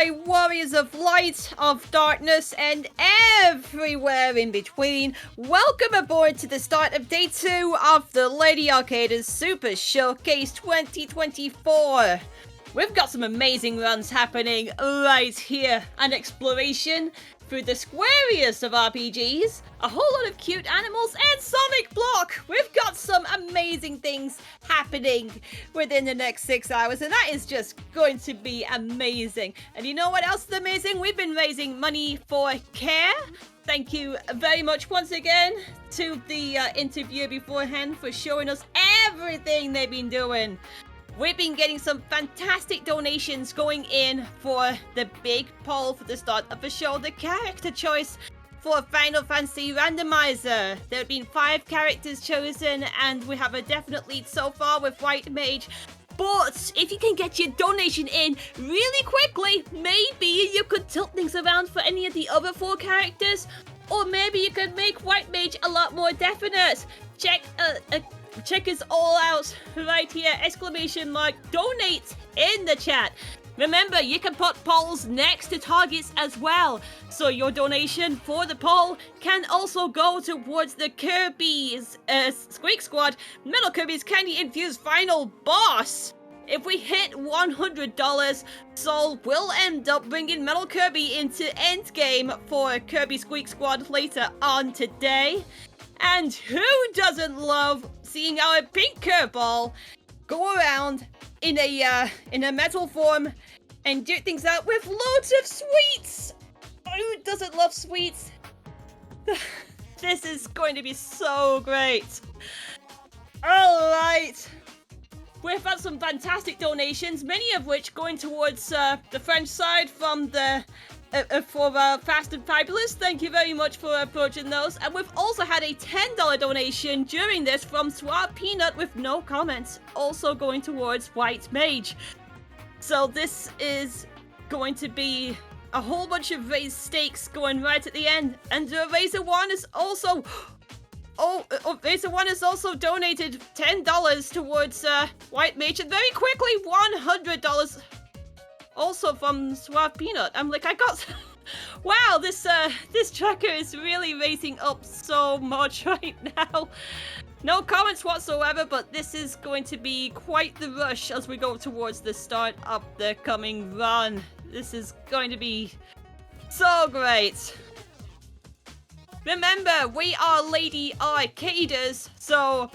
Warriors of light, of darkness, and everywhere in between. Welcome aboard to the start of day 2 of the Lady Arcade's Super Showcase 2024. We've got some amazing runs happening right here. An exploration through the squariest of RPGs, a whole lot of cute animals, and Sonic Block! We've got some amazing things happening within the next 6 hours, and that is just going to be amazing. And you know what else is amazing? We've been raising money for care. Thank you very much once again to the interviewer beforehand for showing us everything they've been doing. We've been getting some fantastic donations going in for the big poll for the start of the show, the character choice for Final Fantasy Randomizer. There have been 5 characters chosen, and we have a definite lead so far with White Mage. But if you can get your donation in really quickly, maybe you could tilt things around for any of the other 4 characters, or maybe you could make White Mage a lot more definite. Check us all out right here, !donate in the chat. Remember, you can put polls next to targets as well, so your donation for the poll can also go towards the Kirby's Squeak Squad Metal Kirby's Candy Infused Final Boss. If we hit $100, Sol will end up bringing Metal Kirby into Endgame for Kirby Squeak Squad later on today. And who doesn't love seeing our pink curveball go around in a metal form and do things out with loads of sweets? Who doesn't love sweets? This is going to be so great. Alright. We've had some fantastic donations, many of which going towards the French side from the for Fast and Fabulous. Thank you very much for approaching those. And we've also had a $10 donation during this from Suave Peanut with no comments, also going towards White Mage. So this is going to be a whole bunch of raised stakes going right at the end. And Razor One is also... Razor One has also donated $10 towards White Mage, and very quickly $100 also from Suave Peanut. I'm like, I got... Wow, this tracker is really rating up so much right now. No comments whatsoever, but this is going to be quite the rush as we go towards the start of the coming run. This is going to be so great. Remember, we are Lady Arcaders, so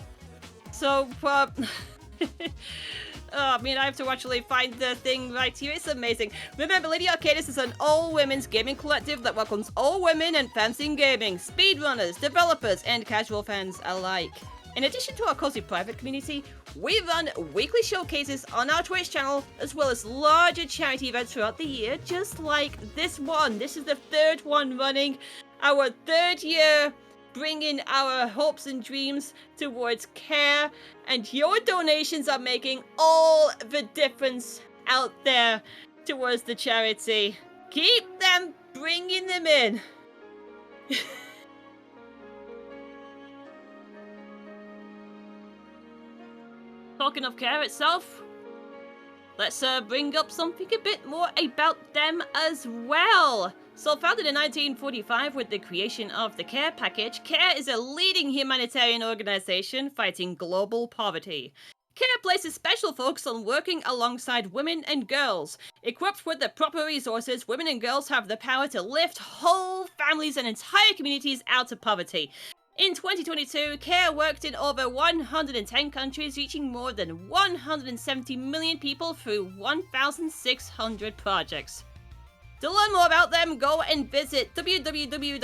I have to actually find the thing right here. It's amazing. Remember, Lady Arcaders is an all-women's gaming collective that welcomes all women and fans in gaming, speedrunners, developers, and casual fans alike. In addition to our cozy private community, we run weekly showcases on our Twitch channel, as well as larger charity events throughout the year, just like this one. This is the 3rd one running, our 3rd year, bringing our hopes and dreams towards care, and your donations are making all the difference out there towards the charity. Keep them bringing them in. Talking of care itself, let's bring up something a bit more about them as well. So founded in 1945 with the creation of the CARE package, CARE is a leading humanitarian organization fighting global poverty. CARE places special focus on working alongside women and girls. Equipped with the proper resources, women and girls have the power to lift whole families and entire communities out of poverty. In 2022, CARE worked in over 110 countries, reaching more than 170 million people through 1,600 projects. To learn more about them, go and visit www.care.org.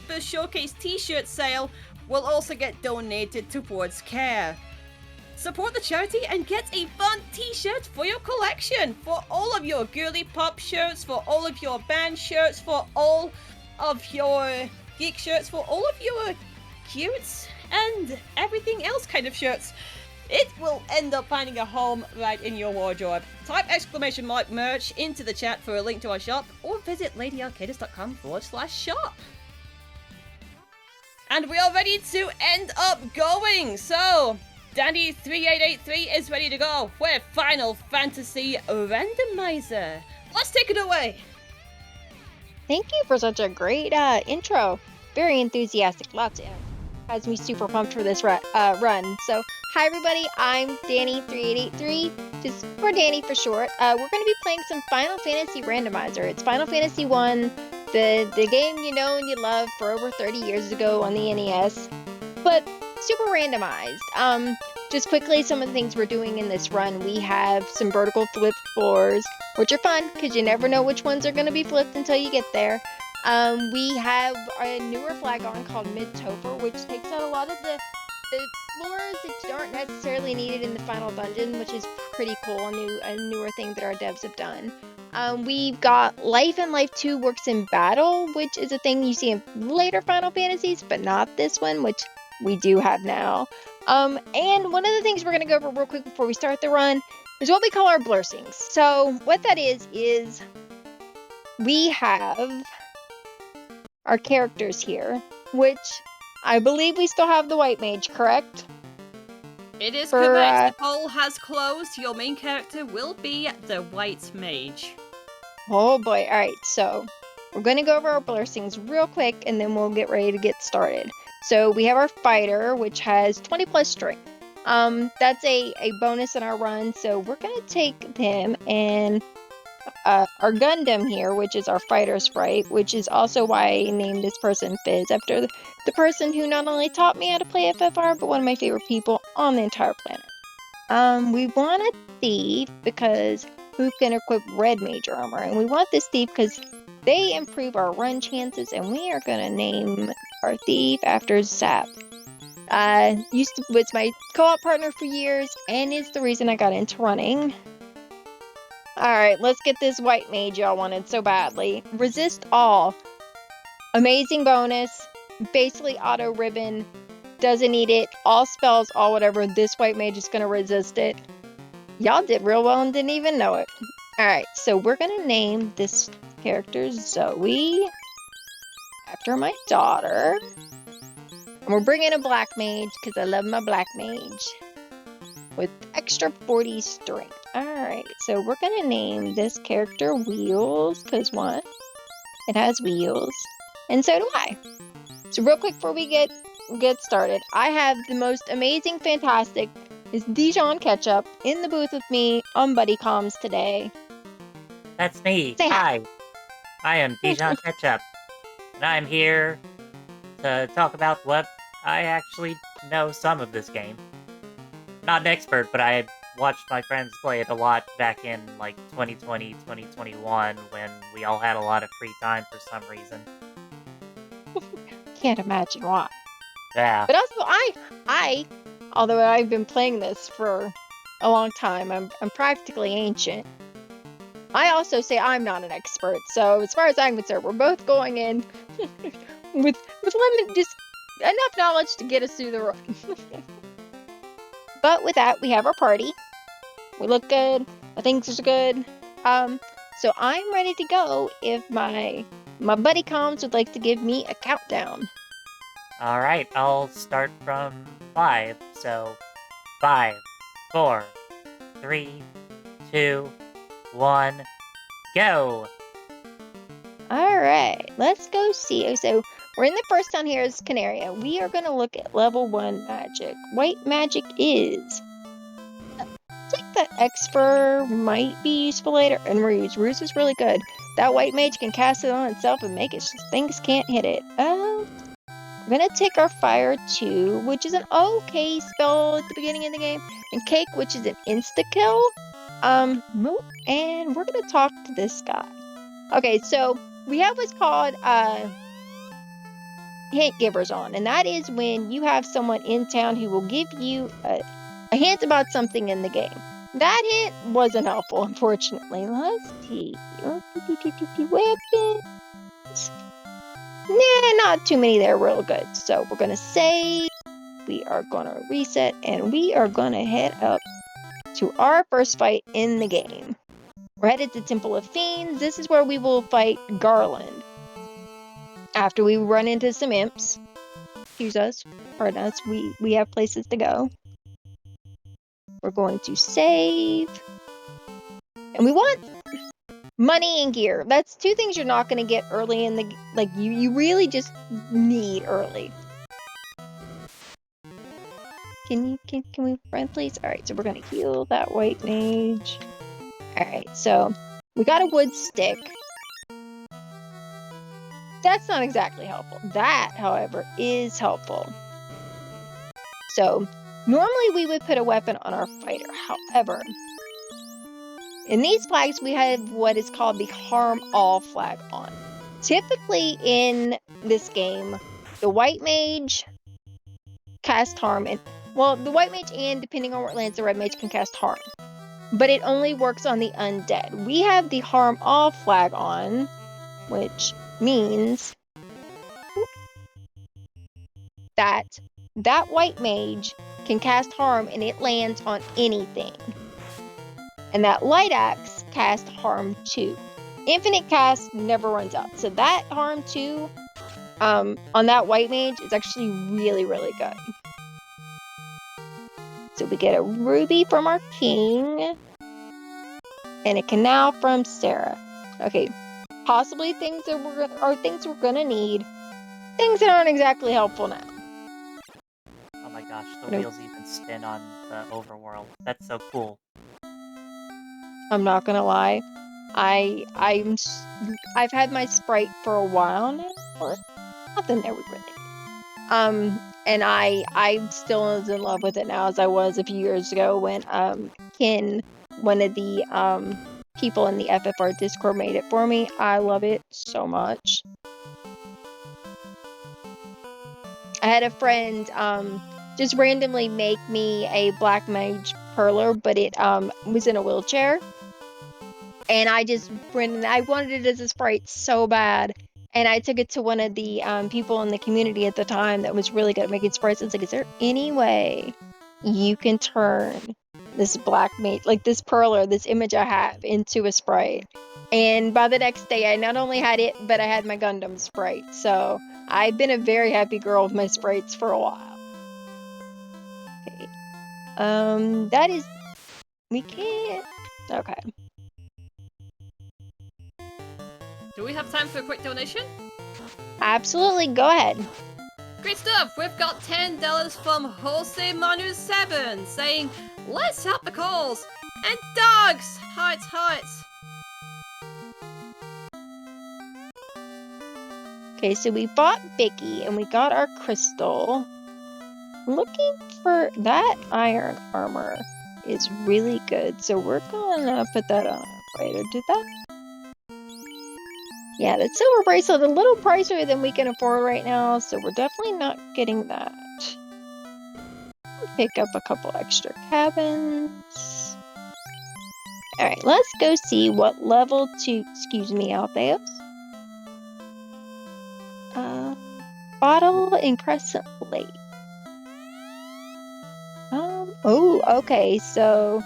The Showcase t-shirt sale will also get donated towards CARE. Support the charity and get a fun t-shirt for your collection. For all of your girly pop shirts, for all of your band shirts, for all of your geek shirts, for all of your cutes and everything else kind of shirts. It will end up finding a home right in your wardrobe. Type !merch into the chat for a link to our shop, or visit ladyarcadis.com/shop. And we are ready to end up going. So, Dani3883 is ready to go with Final Fantasy Randomizer. Let's take it away. Thank you for such a great intro. Very enthusiastic. Lots of has me super pumped for this run. So, hi everybody, I'm Dani3883, just for Dani for short. We're going to be playing some Final Fantasy Randomizer. It's Final Fantasy 1, the game you know and you love for over 30 years ago on the NES, but super randomized. Just quickly, some of the things we're doing in this run, we have some vertical flip floors, which are fun, because you never know which ones are going to be flipped until you get there. We have a newer flag on called Mid-Topher, which takes out a lot of the floors that aren't necessarily needed in the final dungeon, which is pretty cool, a newer thing that our devs have done. We've got Life and Life 2 Works in Battle, which is a thing you see in later Final Fantasies, but not this one, which we do have now. And one of the things we're going to go over real quick before we start the run is what we call our blursings. So what that is we have our characters here, which I believe we still have the white mage, correct? It is correct. The poll has closed. Your main character will be the white mage. Oh boy. Alright, so we're going to go over our blursings real quick and then we'll get ready to get started. So we have our fighter, which has 20 plus strength. That's a bonus in our run, so we're going to take them and our Gundam here, which is our fighter sprite, which is also why I named this person Fizz, after the person who not only taught me how to play FFR, but one of my favorite people on the entire planet. We want a thief because who can equip red mage armor, and we want this thief because they improve our run chances, and we are going to name our thief after Zap. Was my co-op partner for years, and is the reason I got into running. Alright, let's get this white mage y'all wanted so badly. Resist all. Amazing bonus. Basically auto ribbon. Doesn't need it. All spells, all whatever. This white mage is going to resist it. Y'all did real well and didn't even know it. Alright, so we're going to name this character Zoe, after my daughter. And we're bringing a black mage because I love my black mage with extra 40 strength. Alright, so we're going to name this character Wheels, because one, it has wheels, and so do I. So real quick before we get started, I have the most amazing, fantastic, is Dijonketchup in the booth with me on Buddy Comms today. That's me. Say hi. Hi. I am Dijonketchup, and I'm here to talk about what I actually know some of this game. Not an expert, but I watched my friends play it a lot back in, like, 2020, 2021, when we all had a lot of free time for some reason. Can't imagine why. Yeah. But also, I, although I've been playing this for a long time, I'm practically ancient. I also say I'm not an expert, so as far as I'm concerned, we're both going in with limited, just enough knowledge to get us through the run. But with that, we have our party. We look good. I think things are good. So I'm ready to go if my buddy comms would like to give me a countdown. Alright, I'll start from 5. So, 5, 4, 3, 2, 1, go! Alright, let's go see. So we're in the first town here is Canaria. We are going to look at level 1 magic. White magic is... I think that Expert might be useful later. And Ruse. Ruse is really good. That white mage can cast it on itself and make it so things can't hit it. We're going to take our Fire 2, which is an okay spell at the beginning of the game. And Cake, which is an insta-kill. And we're going to talk to this guy. Okay, so we have what's called hint givers on, and that is when you have someone in town who will give you a a hint about something in the game. That hint wasn't helpful, unfortunately. Let's see. Weapons. Nah, not too many there real good. So we're gonna save. We are gonna reset, and we are gonna head up to our first fight in the game. We're headed to Temple of Fiends. This is where we will fight Garland. After we run into some imps. Excuse us. Pardon us. We have places to go. We're going to save. And we want money and gear. That's two things you're not going to get early in the... Like, you really just need early. Can we run, please? Alright, so we're going to heal that white mage. Alright, so we got a wood stick. That's not exactly helpful. That, however, is helpful. So, normally we would put a weapon on our fighter. However, in these flags, we have what is called the Harm All flag on. Typically in this game, the white mage cast harm, and well, the white mage and depending on where it lands, the red mage can cast harm. But it only works on the undead. We have the Harm All flag on, which means that white mage can cast harm and it lands on anything. And that light axe casts harm 2. Infinite cast never runs out. So that harm 2 on that white mage is actually really, really good. So we get a ruby from our king. And a canal from Sarah. Okay. Possibly things that we're gonna need. Things that aren't exactly helpful now. Oh my gosh, the wheels even spin on the overworld. That's so cool. I'm not gonna lie. I've had my Sprite for a while now. Well, nothing there we really need. And I'm still as in love with it now as I was a few years ago when Ken, one of the people in the FFR Discord, made it for me. I love it so much. I had a friend just randomly make me a black mage perler, but it was in a wheelchair. And I wanted it as a sprite so bad. And I took it to one of the people in the community at the time that was really good at making sprites. I was like, is there any way you can turn this black mage, like this perler, this image I have, into a sprite? And by the next day, I not only had it, but I had my Gundam sprite. So I've been a very happy girl with my sprites for a while. Okay. That is... We can't... Okay. Do we have time for a quick donation? Absolutely, go ahead. Great stuff! We've got $10 from Jose Manu 7 saying, let's help the cause! And dogs! Hearts, hearts! Okay, so we bought Vicky and we got our crystal. Looking for that iron armor is really good, so we're gonna put that on. Right, or did that? Yeah, that silver bracelet a little pricier than we can afford right now, so we're definitely not getting that. Pick up a couple extra cabins. Alright, let's go see what level 2, excuse me, out there. Bottle and Crescent Lake. Oh, okay, so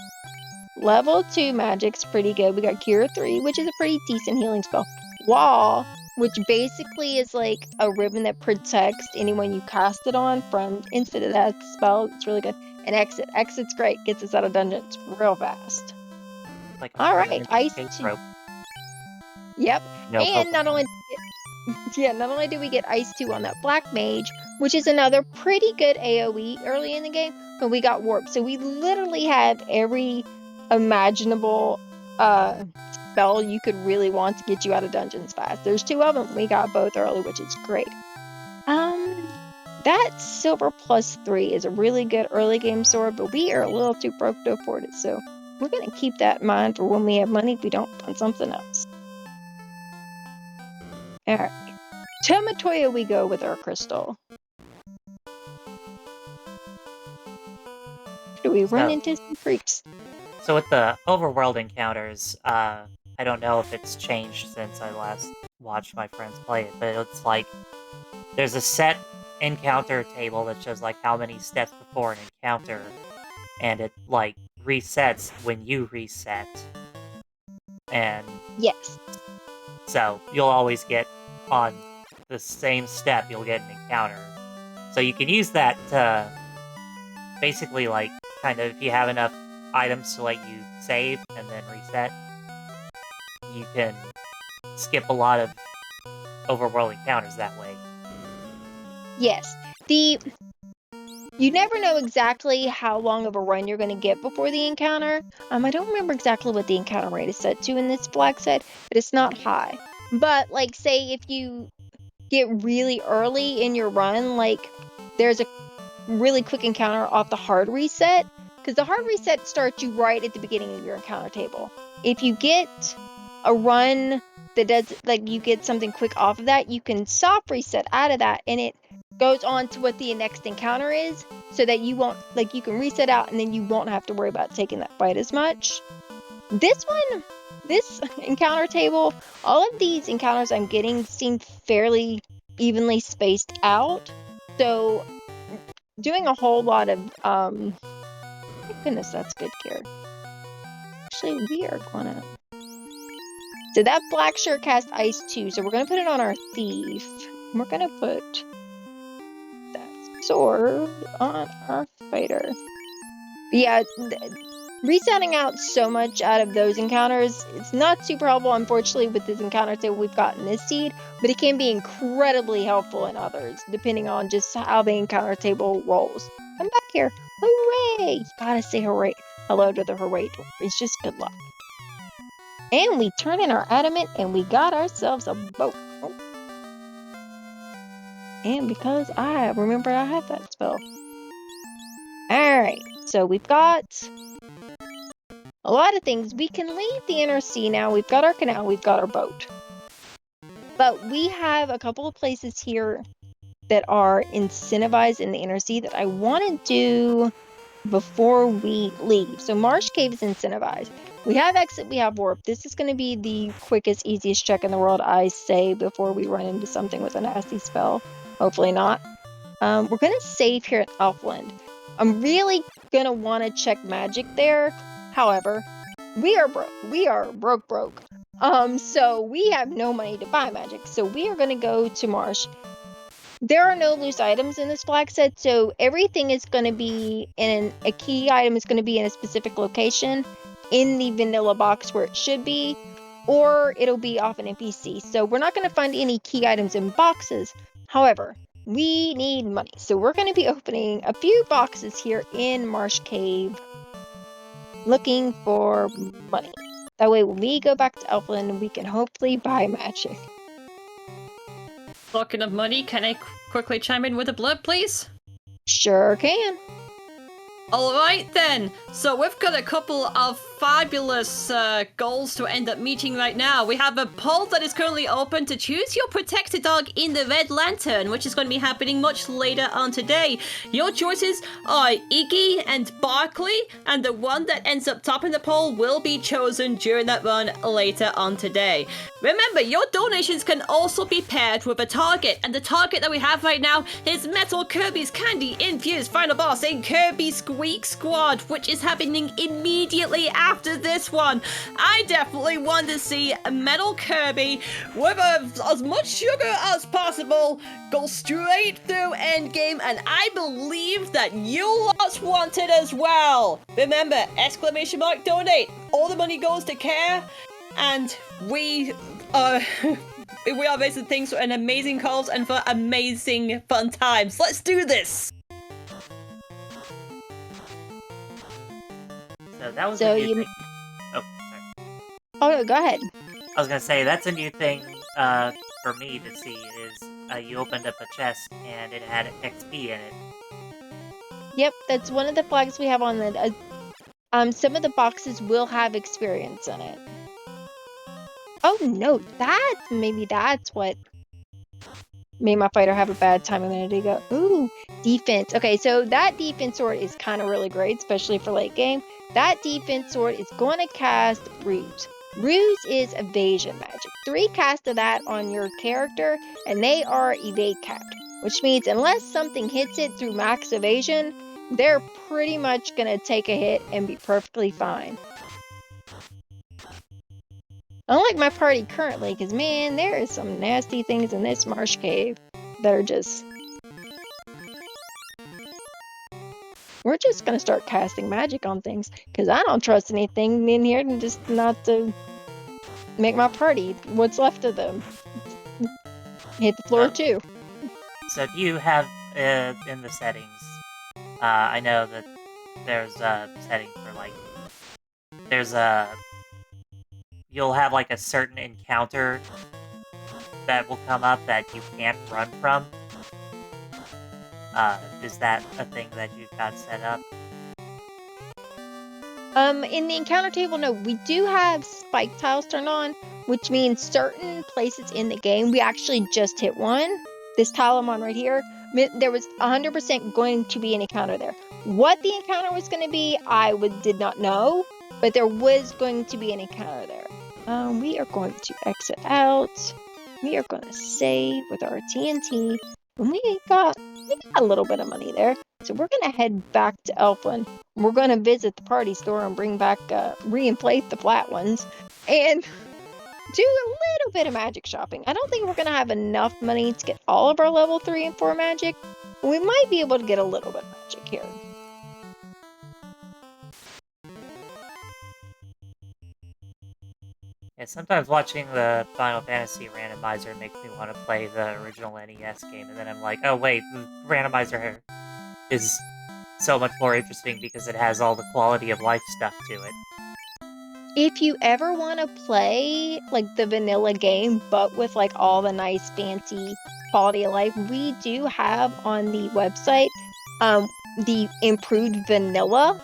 level 2 magic's pretty good. We got Cure 3, which is a pretty decent healing spell. Wall, which basically is like a ribbon that protects anyone you cast it on from instead of that spell. It's really good. And Exit. Exit's great. Gets us out of dungeons real fast. Like alright, Ice 2. Yep. No, and not only do we get Ice 2 on that Black Mage, which is another pretty good AoE early in the game, but we got Warp. So we literally have every imaginable spell you could really want to get you out of dungeons fast. There's 2 of them. We got both early, which is great. That Silver plus 3 is a really good early game sword, but we are a little too broke to afford it, so we're going to keep that in mind for when we have money if we don't fund something else. Alright. To Matoya we go with our crystal. Do we run So- into some freaks? So with the overworld encounters, I don't know if it's changed since I last watched my friends play it, but it's like there's a set encounter table that shows like how many steps before an encounter, and it like resets when you reset. And Yes. so you'll always get on the same step, you'll get an encounter. So you can use that to basically like kind of if you have enough items to let you save and then reset, you can skip a lot of overworld encounters that way. Yes. You never know exactly how long of a run you're going to get before the encounter. I don't remember exactly what the encounter rate is set to in this flag set, but it's not high. But like say if you get really early in your run, like there's a really quick encounter off the hard reset, because the hard reset starts you right at the beginning of your encounter table. If you get a run that does like you get something quick off of that, you can soft reset out of that and it goes on to what the next encounter is, so that you won't like you can reset out and then you won't have to worry about taking that fight as much. This encounter table, all of these encounters I'm getting seem fairly evenly spaced out, so doing a whole lot of my goodness, that's good care. Actually, we are gonna. So that black shirt cast ice too. So we're gonna put it on our thief. We're gonna put that sword on our fighter. But yeah, resetting out so much out of those encounters, it's not super helpful, unfortunately, with this encounter table we've got in this seed, but it can be incredibly helpful in others, depending on just how the encounter table rolls. Come back here. Hooray! You gotta say hooray. Hello to the hooray door. It's just good luck. And we turn in our adamant and we got ourselves a boat. Oh. And because I remember I had that spell. Alright, so we've got a lot of things. We can leave the inner sea now. We've got our canal, we've got our boat. But we have a couple of places here that are incentivized in the inner sea that I want to do before we leave. So Marsh Cave is incentivized. We have exit, we have warp. This is going to be the quickest, easiest check in the world, I say, before we run into something with a nasty spell. Hopefully not. We're going to save here at Elfland. I'm really going to want to check magic there. However, we are broke. We are broke. So we have no money to buy magic. So we are going to go to Marsh. There are no loose items in this flag set, so everything is going to be a key item is going to be in a specific location in the vanilla box where it should be, or it'll be off an NPC. So we're not going to find any key items in boxes. However, we need money. So we're going to be opening a few boxes here in Marsh Cave looking for money. That way when we go back to Elfland, we can hopefully buy magic. Talking of money, can I quickly chime in with a blurb, please? Sure can. Alright then, so we've got a couple of fabulous goals to end up meeting right now. We have a poll that is currently open to choose your protected dog in the Red Lantern, which is going to be happening much later on today. Your choices are Iggy and Barkley, and the one that ends up topping the poll will be chosen during that run later on today. Remember, your donations can also be paired with a target, and the target that we have right now is Metal Kirby's Candy Infused Final Boss in Kirby Squeak Squad, which is happening immediately after this one. I definitely want to see Metal Kirby with as much sugar as possible go straight through endgame, and I believe that you lots want it as well. Remember, !donate. All the money goes to care, and we are raising things for an amazing cause and for amazing fun times. Let's do this! So that was So a new you- thing. Oh, sorry. Oh no, go ahead. I was gonna say that's a new thing for me to see is you opened up a chest and it had XP in it. Yep, that's one of the flags we have on the. Some of the boxes will have experience in it. Oh no, that's what. made my fighter have a bad time a minute ago. Ooh, defense. Okay, so that defense sword is kind of really great, especially for late game. That defense sword is going to cast Ruse. Ruse is evasion magic. 3 cast of that on your character, and they are evade capped, which means unless something hits it through max evasion, they're pretty much going to take a hit and be perfectly fine. Unlike my party currently, because man, there is some nasty things in this marsh cave that are just... We're just gonna start casting magic on things, because I don't trust anything in here and just not to make my party, what's left of them, hit the floor too. So do you have, in the settings, I know that there's a setting for, like, there's a... You'll have, like, a certain encounter that will come up that you can't run from. Is that a thing that you've got set up? In the encounter table, no, we do have spike tiles turned on, which means certain places in the game, we actually just hit one. This tile I'm on right here, there was 100% going to be an encounter there. What the encounter was going to be, I did not know, but there was going to be an encounter there. We are going to exit out. We are going to save with our TNT. And we got a little bit of money there. So we're going to head back to Elfland. We're going to visit the party store and bring back, reinflate the flat ones. And do a little bit of magic shopping. I don't think we're going to have enough money to get all of our level 3 and 4 magic. But we might be able to get a little bit of magic here. Yeah, sometimes watching the Final Fantasy Randomizer makes me want to play the original NES game, and then I'm like, oh wait, the Randomizer is so much more interesting because it has all the quality of life stuff to it. If you ever want to play, like, the vanilla game, but with, like, all the nice, fancy quality of life, we do have on the website, the improved vanilla,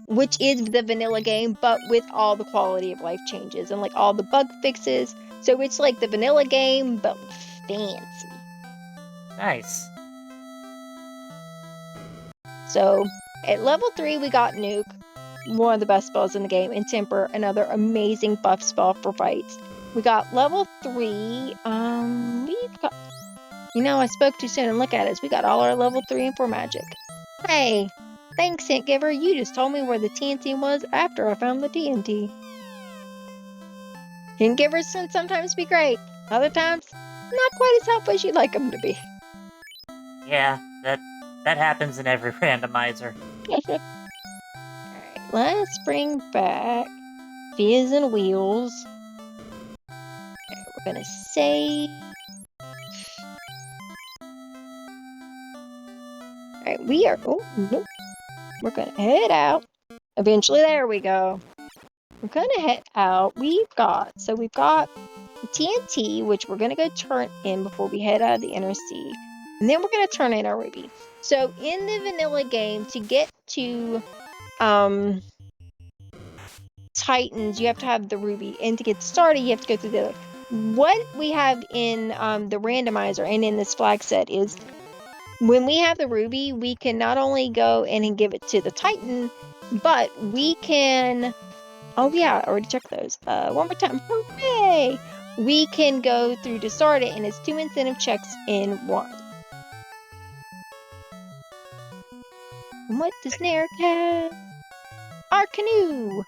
which is the vanilla game, but with all the quality of life changes and, like, all the bug fixes. So it's like the vanilla game, but fancy. Nice. So at level 3, we got Nuke, one of the best spells in the game, and Temper, another amazing buff spell for fights. We got level 3, we've got... You know, I spoke too soon, and look at us. We got all our level 3 and 4 magic. Hey! Thanks, Hint Giver. You just told me where the TNT was after I found the TNT. Hint Givers can sometimes be great. Other times, not quite as helpful as you'd like them to be. Yeah, that happens in every randomizer. Alright, let's bring back Fizz and Wheels. Alright, we're gonna save. Alright, we are... Oh, nope. We're gonna head out. Eventually, there we go. We're gonna head out. We've got the TNT, which we're gonna go turn in before we head out of the inner sea. And then we're gonna turn in our ruby. So in the vanilla game, to get to Titans, you have to have the ruby. And to get started, you have to go through the other. What we have in the randomizer and in this flag set is when we have the ruby, we can not only go in and give it to the Titan, but we can... Oh yeah, I already checked those. One more time. Hooray! We can go through to start it, and it's 2 incentive checks in 1. And what does Narek have? Our canoe!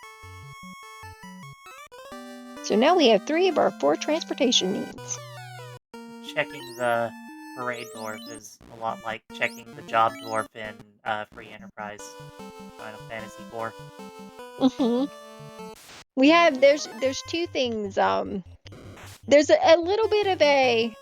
So now we have 3 of our 4 transportation needs. Checking the parade dwarf is a lot like checking the job dwarf in Free Enterprise Final Fantasy IV. Mm-hmm. We have there's 2 things. There's a little bit of a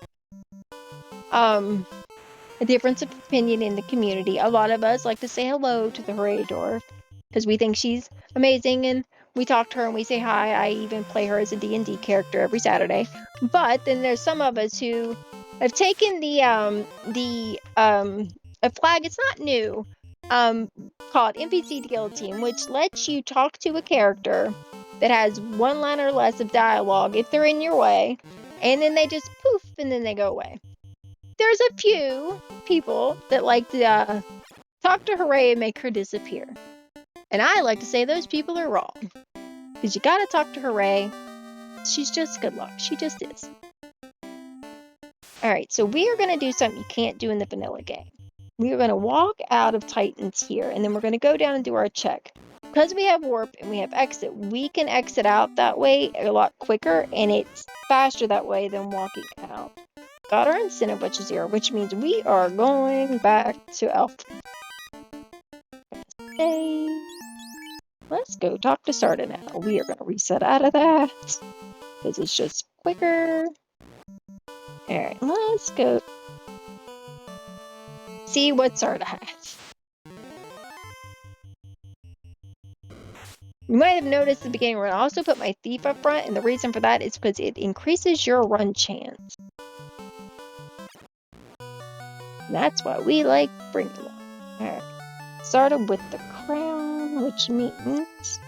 difference of opinion in the community. A lot of us like to say hello to the parade dwarf because we think she's amazing, and we talk to her and we say hi. I even play her as a D&D character every Saturday. But then there's some of us who have taken a flag. It's not new. Called NPC Guild Team, which lets you talk to a character that has 1 line or less of dialogue if they're in your way, and then they just poof and then they go away. there's a few people that like to talk to Hooray and make her disappear. And I like to say those people are wrong. Because you gotta talk to Hooray. She's just good luck. She just is. Alright, so we are gonna do something you can't do in the vanilla game. We are gonna walk out of Titans here, and then we're gonna go down and do our check. Because we have warp and we have exit, we can exit out that way a lot quicker, and it's faster that way than walking out. Got our incentive, which is 0, which means we are going back to Alpha. Okay. Let's go talk to Sarda now. We are going to reset out of that because it's just quicker. Alright, let's go see what Sarda has. You might have noticed at the beginning where I also put my thief up front, and the reason for that is because it increases your run chance. And that's why we like bringing one. Alright. Started with the crown, which means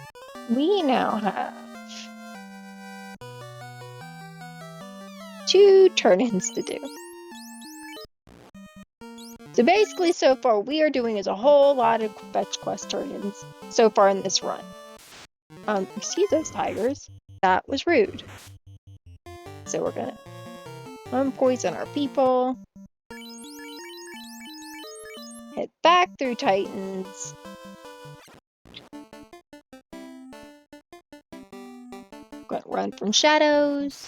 we now have 2 turn-ins to do. So basically, so far, we are doing is a whole lot of fetch quest turn-ins so far in this run. Excuse those tigers. That was rude. So we're gonna unpoison our people. Head back through Titans. Gonna run from shadows.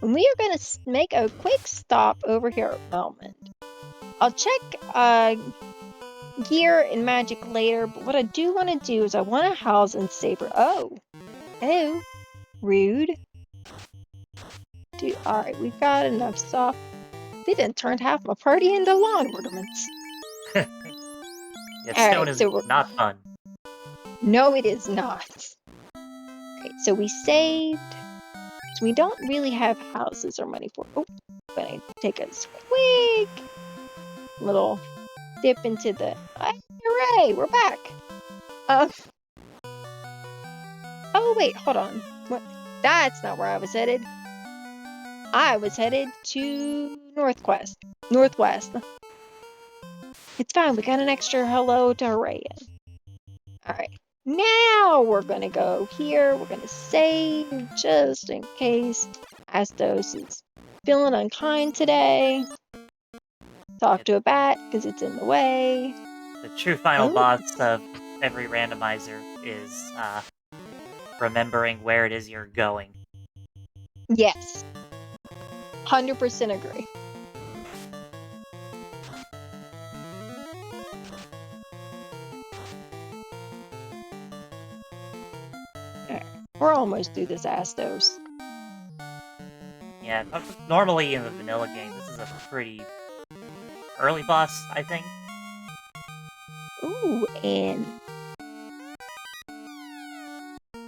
And we are gonna make a quick stop over here at Melmond. I'll check gear and magic later, but what I do want to do is I want to house and saber. Oh, rude. Dude, alright, we've got enough stuff. They didn't turn half my party into lawn ornaments. Yeah, stone is not fun. No, it is not. Okay, so we saved. So we don't really have houses or money for. Oh, but I take a quick little dip into the. Hooray! We're back. Oh wait, hold on. What? That's not where I was headed. I was headed to northwest. It's fine. We got an extra hello to Hooray. Alright. Now we're gonna go here. We're gonna save just in case Astos is feeling unkind today. Talk to a bat because it's in the way. The true final boss of every randomizer is remembering where it is you're going. Yes. 100% agree. Alright, we're almost through this Astos. Yeah, normally in the vanilla game, this is a pretty early boss, I think. Ooh, and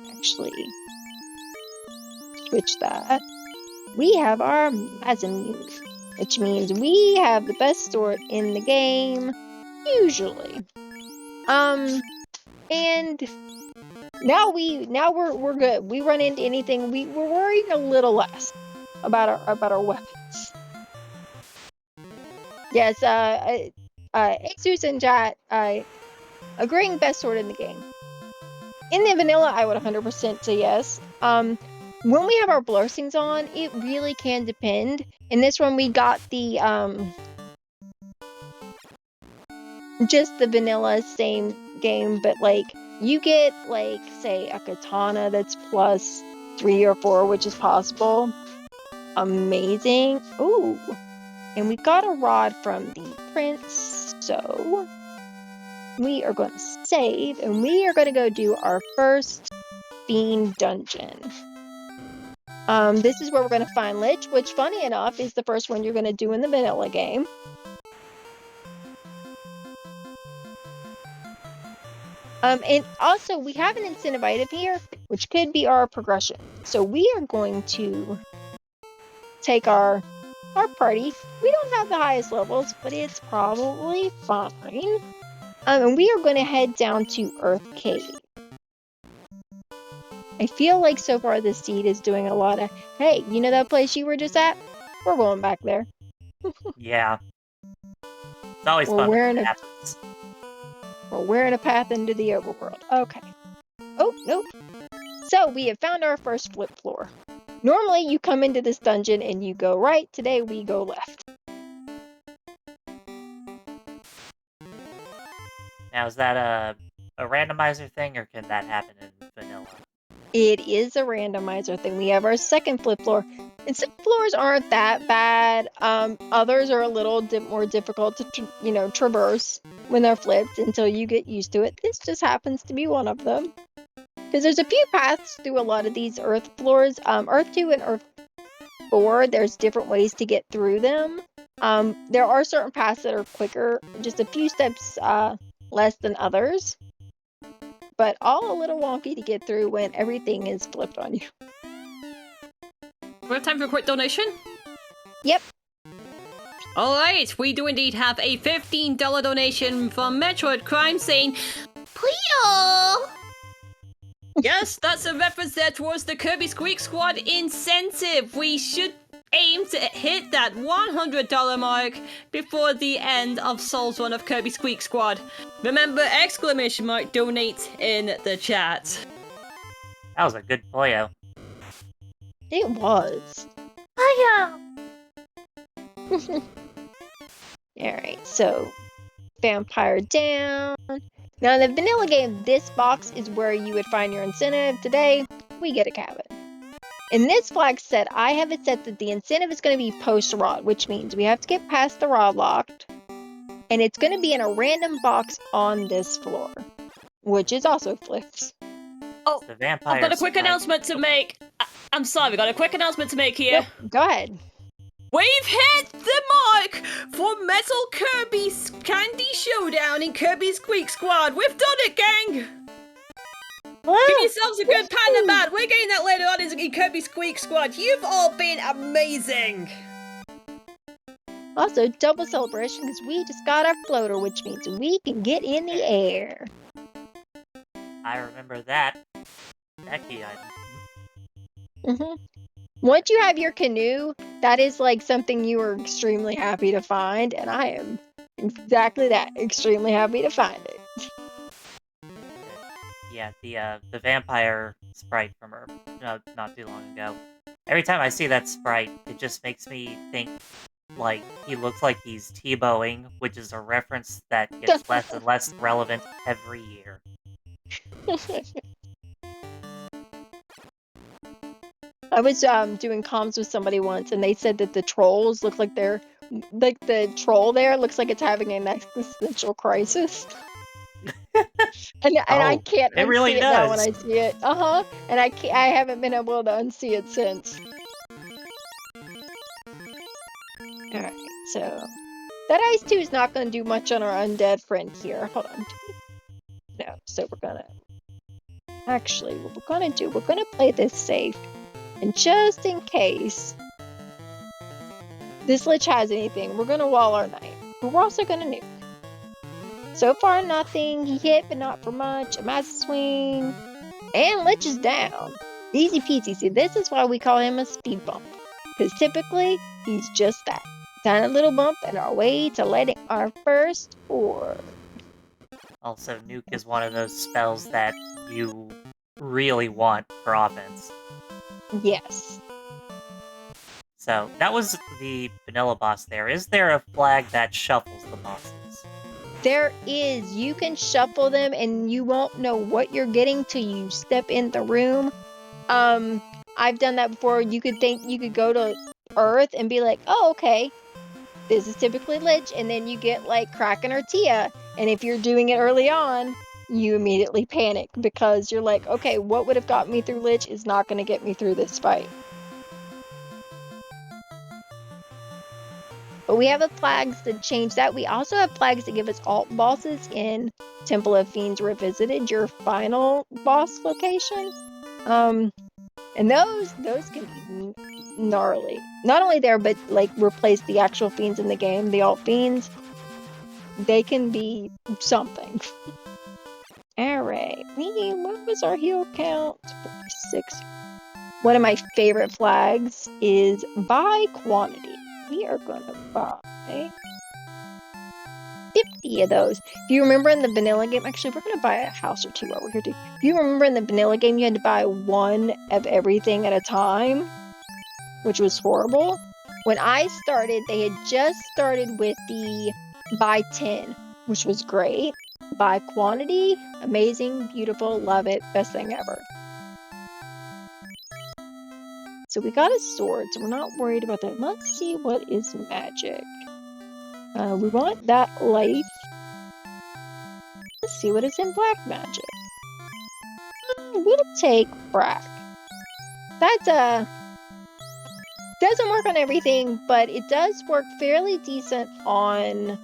actually switch that. We have our Mazamune, which means we have the best sword in the game, usually. And now we're good. We run into anything, we're worrying a little less about our weapons. Yes, Jesus and Jat agreeing best sword in the game. In the vanilla, I would 100% say yes. When we have our blessings on, it really can depend. In this one, we got the just the vanilla same game, but like you get like say a katana that's plus 3 or 4, which is possible. Amazing. Ooh, and we got a rod from the prince, so we are going to save, and we are going to go do our first fiend dungeon. This is where we're going to find Lich, which, funny enough, is the first one you're going to do in the vanilla game. And also, we have an incentive item here, which could be our progression. So we are going to take our party. We don't have the highest levels, but it's probably fine. And we are going to head down to Earth Cave. I feel like so far this seed is doing a lot of, hey, you know that place you were just at? We're going back there. Yeah. It's always We're fun when wearing that a happens. we're wearing a path into the overworld. Okay. Oh, nope. So we have found our first flip floor. Normally you come into this dungeon and you go right. Today we go left. Now, is that a randomizer thing, or can that happen in vanilla? It is a randomizer thing. We have our second flip floor. And some floors aren't that bad. Others are a little more difficult to traverse when they're flipped until you get used to it. This just happens to be one of them. Because there's a few paths through a lot of these Earth floors. Earth 2 and Earth 4, there's different ways to get through them. There are certain paths that are quicker, just a few steps less than others. But all a little wonky to get through when everything is flipped on you. We have time for a quick donation? Yep. Alright, we do indeed have a $15 donation from Metroid Crime saying, Prio! Yes, that's a reference there towards the Kirby Squeak Squad incentive. We should aim to hit that $100 mark before the end of Soul's Run of Kirby Squeak Squad. Remember, exclamation mark donate in the chat. That was a good Poyo. It was. Alright, so vampire down. Now in the vanilla game, this box is where you would find your incentive. Today, we get a cabin. In this flag set, I have it set that the incentive is going to be post-rod, which means we have to get past the rod locked, and it's going to be in a random box on this floor, which is also flipped. Oh, The vampire. I've got a quick announcement to make. I'm sorry, we got a quick announcement to make here. Yep, go ahead. We've hit the mark for Metal Kirby's Candy Showdown in Kirby Squeak Squad. We've done it, gang! Give yourselves a good panda bat. We're getting that later on in Kirby Squeak Squad. You've all been amazing. Also, double celebration because we just got our floater, which means we can get in the air. I remember that. That key item. Once you have your canoe, that is like something you are extremely happy to find, and I am exactly that, extremely happy to find it. Yeah, the vampire sprite from her not too long ago. Every time I see that sprite, it just makes me think like he looks like he's T-bowing, which is a reference that gets less and less relevant every year. I was doing comms with somebody once, and they said that the trolls look like they're like the troll there looks like it's having an existential crisis. and I can't unsee really it now when does. I see it. And I haven't been able to unsee it since. All right, so that ice 2 is not going to do much on our undead friend here. Hold on. No, so we're gonna actually what we're gonna do. We're gonna play this safe. And just in case this lich has anything, we're going to wall our knight. But we're also going to nuke. So far, nothing. He hit, but not for much. A massive swing. And lich is down. Easy peasy. See, this is why we call him a speed bump. Because typically, he's just that. Tiny little bump in our way to letting our first orb. Also, nuke is one of those spells that you really want for offense. Yes. So, that was the vanilla boss there. Is there a flag that shuffles the bosses? There is. You can shuffle them and you won't know what you're getting till you step in the room. I've done that before. You could go to Earth and be like, oh, okay, this is typically Lich, and then you get like Kraken or Tia. And if you're doing it early on, you immediately panic because you're like, okay, what would have got me through Lich is not going to get me through this fight. But we have the flags that change that. We also have flags that give us alt bosses in Temple of Fiends Revisited, your final boss location. And those can be gnarly. Not only there, but like replace the actual fiends in the game, the alt fiends. They can be something. Alright, what was our heal count? 46. One of my favorite flags is by quantity. we are gonna buy 50 of those. If you remember in the vanilla game, actually, we're gonna buy a house or two while we're here too. If you remember in the vanilla game, you had to buy one of everything at a time, which was horrible. When I started, they had just started with the buy 10, which was great. Buy quantity, amazing, beautiful, love it, best thing ever. So we got a sword, so we're not worried about that. Let's see what is magic. We want that life. Let's see what is in black magic. We'll take Brack. That's doesn't work on everything, but it does work fairly decent on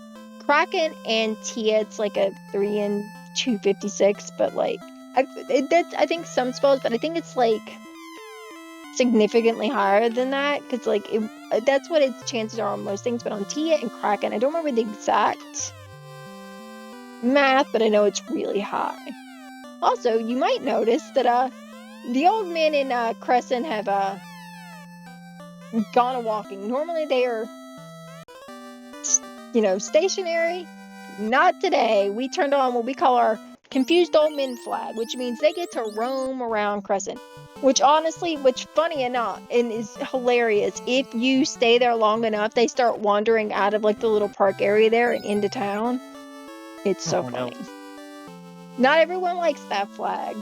Kraken and Tia. It's like a 3 and 256, but like I think some spells, but I think it's like significantly higher than that because like that's what its chances are on most things. But on Tia and Kraken, I don't remember the exact math, but I know it's really high. Also, you might notice that the old men in Crescent have gone a walking. Normally they are, stationary. Not today. We turned on what we call our confused old men flag, which means they get to roam around Crescent. Which funny enough, and is hilarious. If you stay there long enough, they start wandering out of like the little park area there and into town. It's so funny. No. Not everyone likes that flag,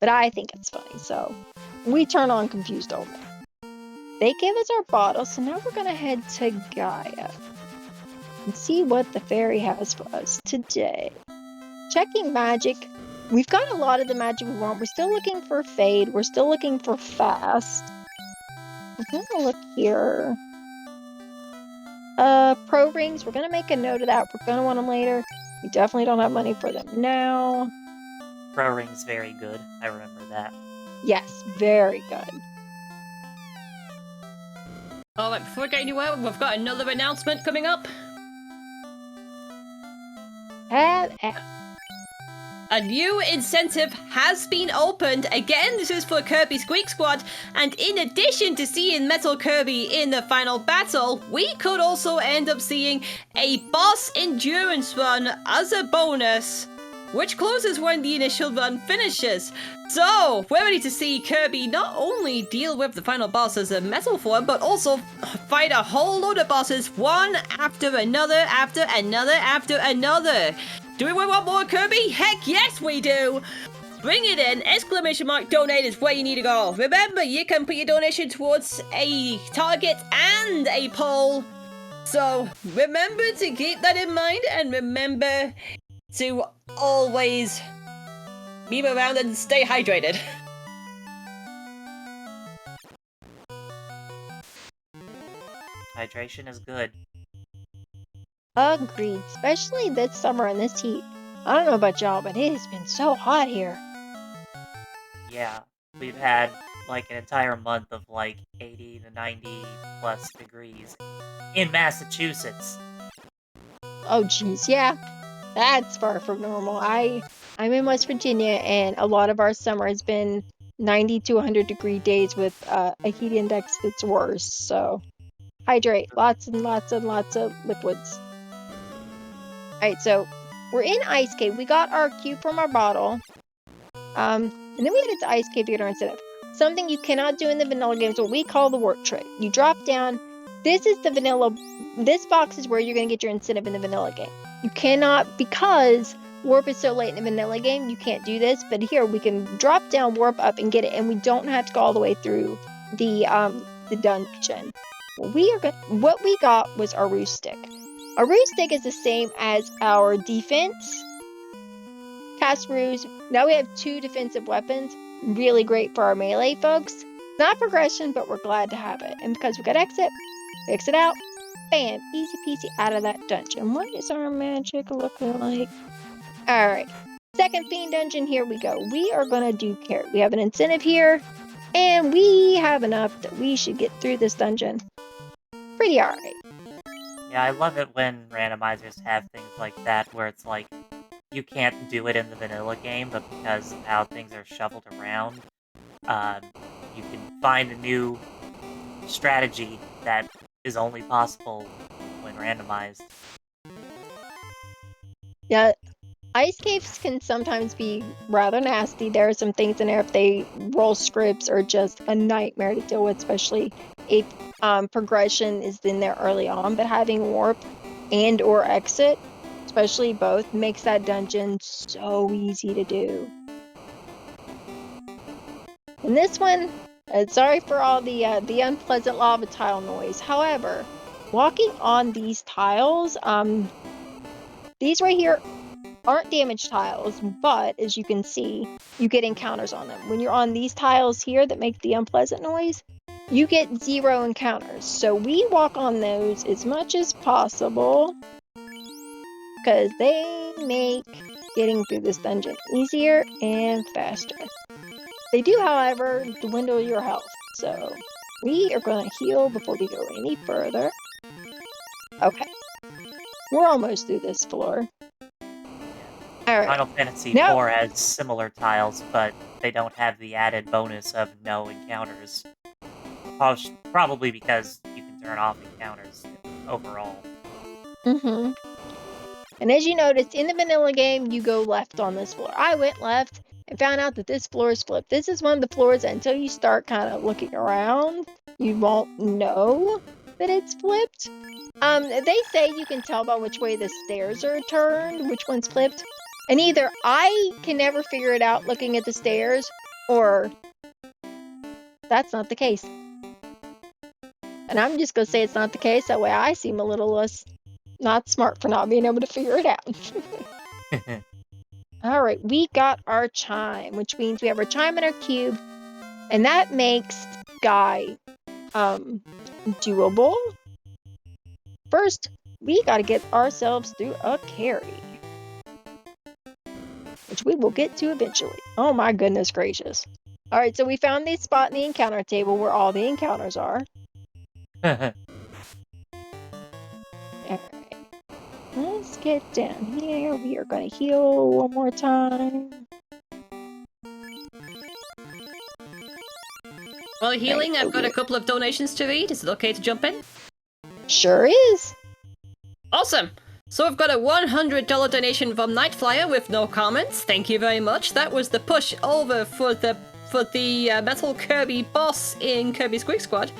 but I think it's funny. So we turn on confused old men. They gave us our bottle, so now we're gonna head to Gaia and see what the fairy has for us today. Checking magic. We've got a lot of the magic we want. We're still looking for fade. We're still looking for fast. We're gonna look here. Pro rings. We're gonna make a note of that. We're gonna want them later. We definitely don't have money for them now. Pro ring's very good. I remember that. Yes, very good. Alright, before we get anywhere, we've got another announcement coming up. A new incentive has been opened. Again, this is for Kirby Squeak Squad. And in addition to seeing Metal Kirby in the final battle, we could also end up seeing a boss endurance run as a bonus, which closes when the initial run finishes. So, we're ready to see Kirby not only deal with the final boss as a metal form, but also fight a whole load of bosses, one after another, after another, after another. Do we want more Kirby? Heck yes we do! Bring it in! !donate is where you need to go. Remember, you can put your donation towards a target and a poll. So, remember to keep that in mind, and remember to always move around and stay hydrated. Hydration is good. Agreed, especially this summer in this heat. I don't know about y'all, but it has been so hot here. Yeah, we've had like an entire month of like 80 to 90 plus degrees in Massachusetts. Oh geez, yeah. That's far from normal. I'm in West Virginia, and a lot of our summer has been 90 to 100 degree days with a heat index that's worse. So hydrate, lots and lots and lots of liquids. Alright, so we're in Ice Cave. We got our cube from our bottle. And then we headed to Ice Cave to get our incentive. Something you cannot do in the vanilla game is what we call the warp trick. You drop down. This is the vanilla. This box is where you're going to get your incentive in the vanilla game. You cannot, because warp is so late in the vanilla game, you can't do this. But here we can drop down, warp up, and get it, and we don't have to go all the way through the dungeon. What we got was a roost stick. A ruse stick is the same as our defense. Cast ruse. Now we have 2 defensive weapons. Really great for our melee folks. Not progression, but we're glad to have it. And because we got exit out, bam, easy peasy out of that dungeon. What is our magic looking like? Alright, second fiend dungeon, here we go. We are gonna do carrot. We have an incentive here, and we have enough that we should get through this dungeon. Pretty alright. Yeah, I love it when randomizers have things like that, where it's like, you can't do it in the vanilla game, but because of how things are shuffled around, you can find a new strategy that is only possible when randomized. Yeah, ice caves can sometimes be rather nasty. There are some things in there if they roll scripts are just a nightmare to deal with, especially if progression is in there early on. But having warp and or exit, especially both, makes that dungeon so easy to do. And this one, sorry for all the unpleasant lava tile noise. However, walking on these tiles, these right here aren't damaged tiles, but as you can see, you get encounters on them. When you're on these tiles here that make the unpleasant noise, you get 0 encounters. So we walk on those as much as possible because they make getting through this dungeon easier and faster. They do, however, dwindle your health. So we are going to heal before we go any further. Okay. We're almost through this floor. Alright. Final Fantasy IV has similar tiles, but they don't have the added bonus of no encounters. Probably because you can turn off encounters overall. Mm-hmm. And as you noticed, in the vanilla game, you go left on this floor. I went left and found out that this floor is flipped. This is one of the floors that until you start kind of looking around, you won't know that it's flipped. They say you can tell by which way the stairs are turned, which one's flipped. And either I can never figure it out looking at the stairs, or that's not the case. And I'm just going to say it's not the case. That way I seem a little less not smart for not being able to figure it out. Alright, we got our chime, which means we have our chime in our cube. And that makes Sky doable. First, we got to get ourselves through a carry, which we will get to eventually. Oh my goodness gracious. Alright, so we found the spot in the encounter table where all the encounters are. Alright. Let's get down here. We are going to heal one more time. While healing, I've got a couple of donations to read. Is it okay to jump in? Sure is. Awesome. So I've got a $100 donation from Nightflyer with no comments. Thank you very much. That was the push over for the Metal Kirby boss in Kirby Squeak Squad.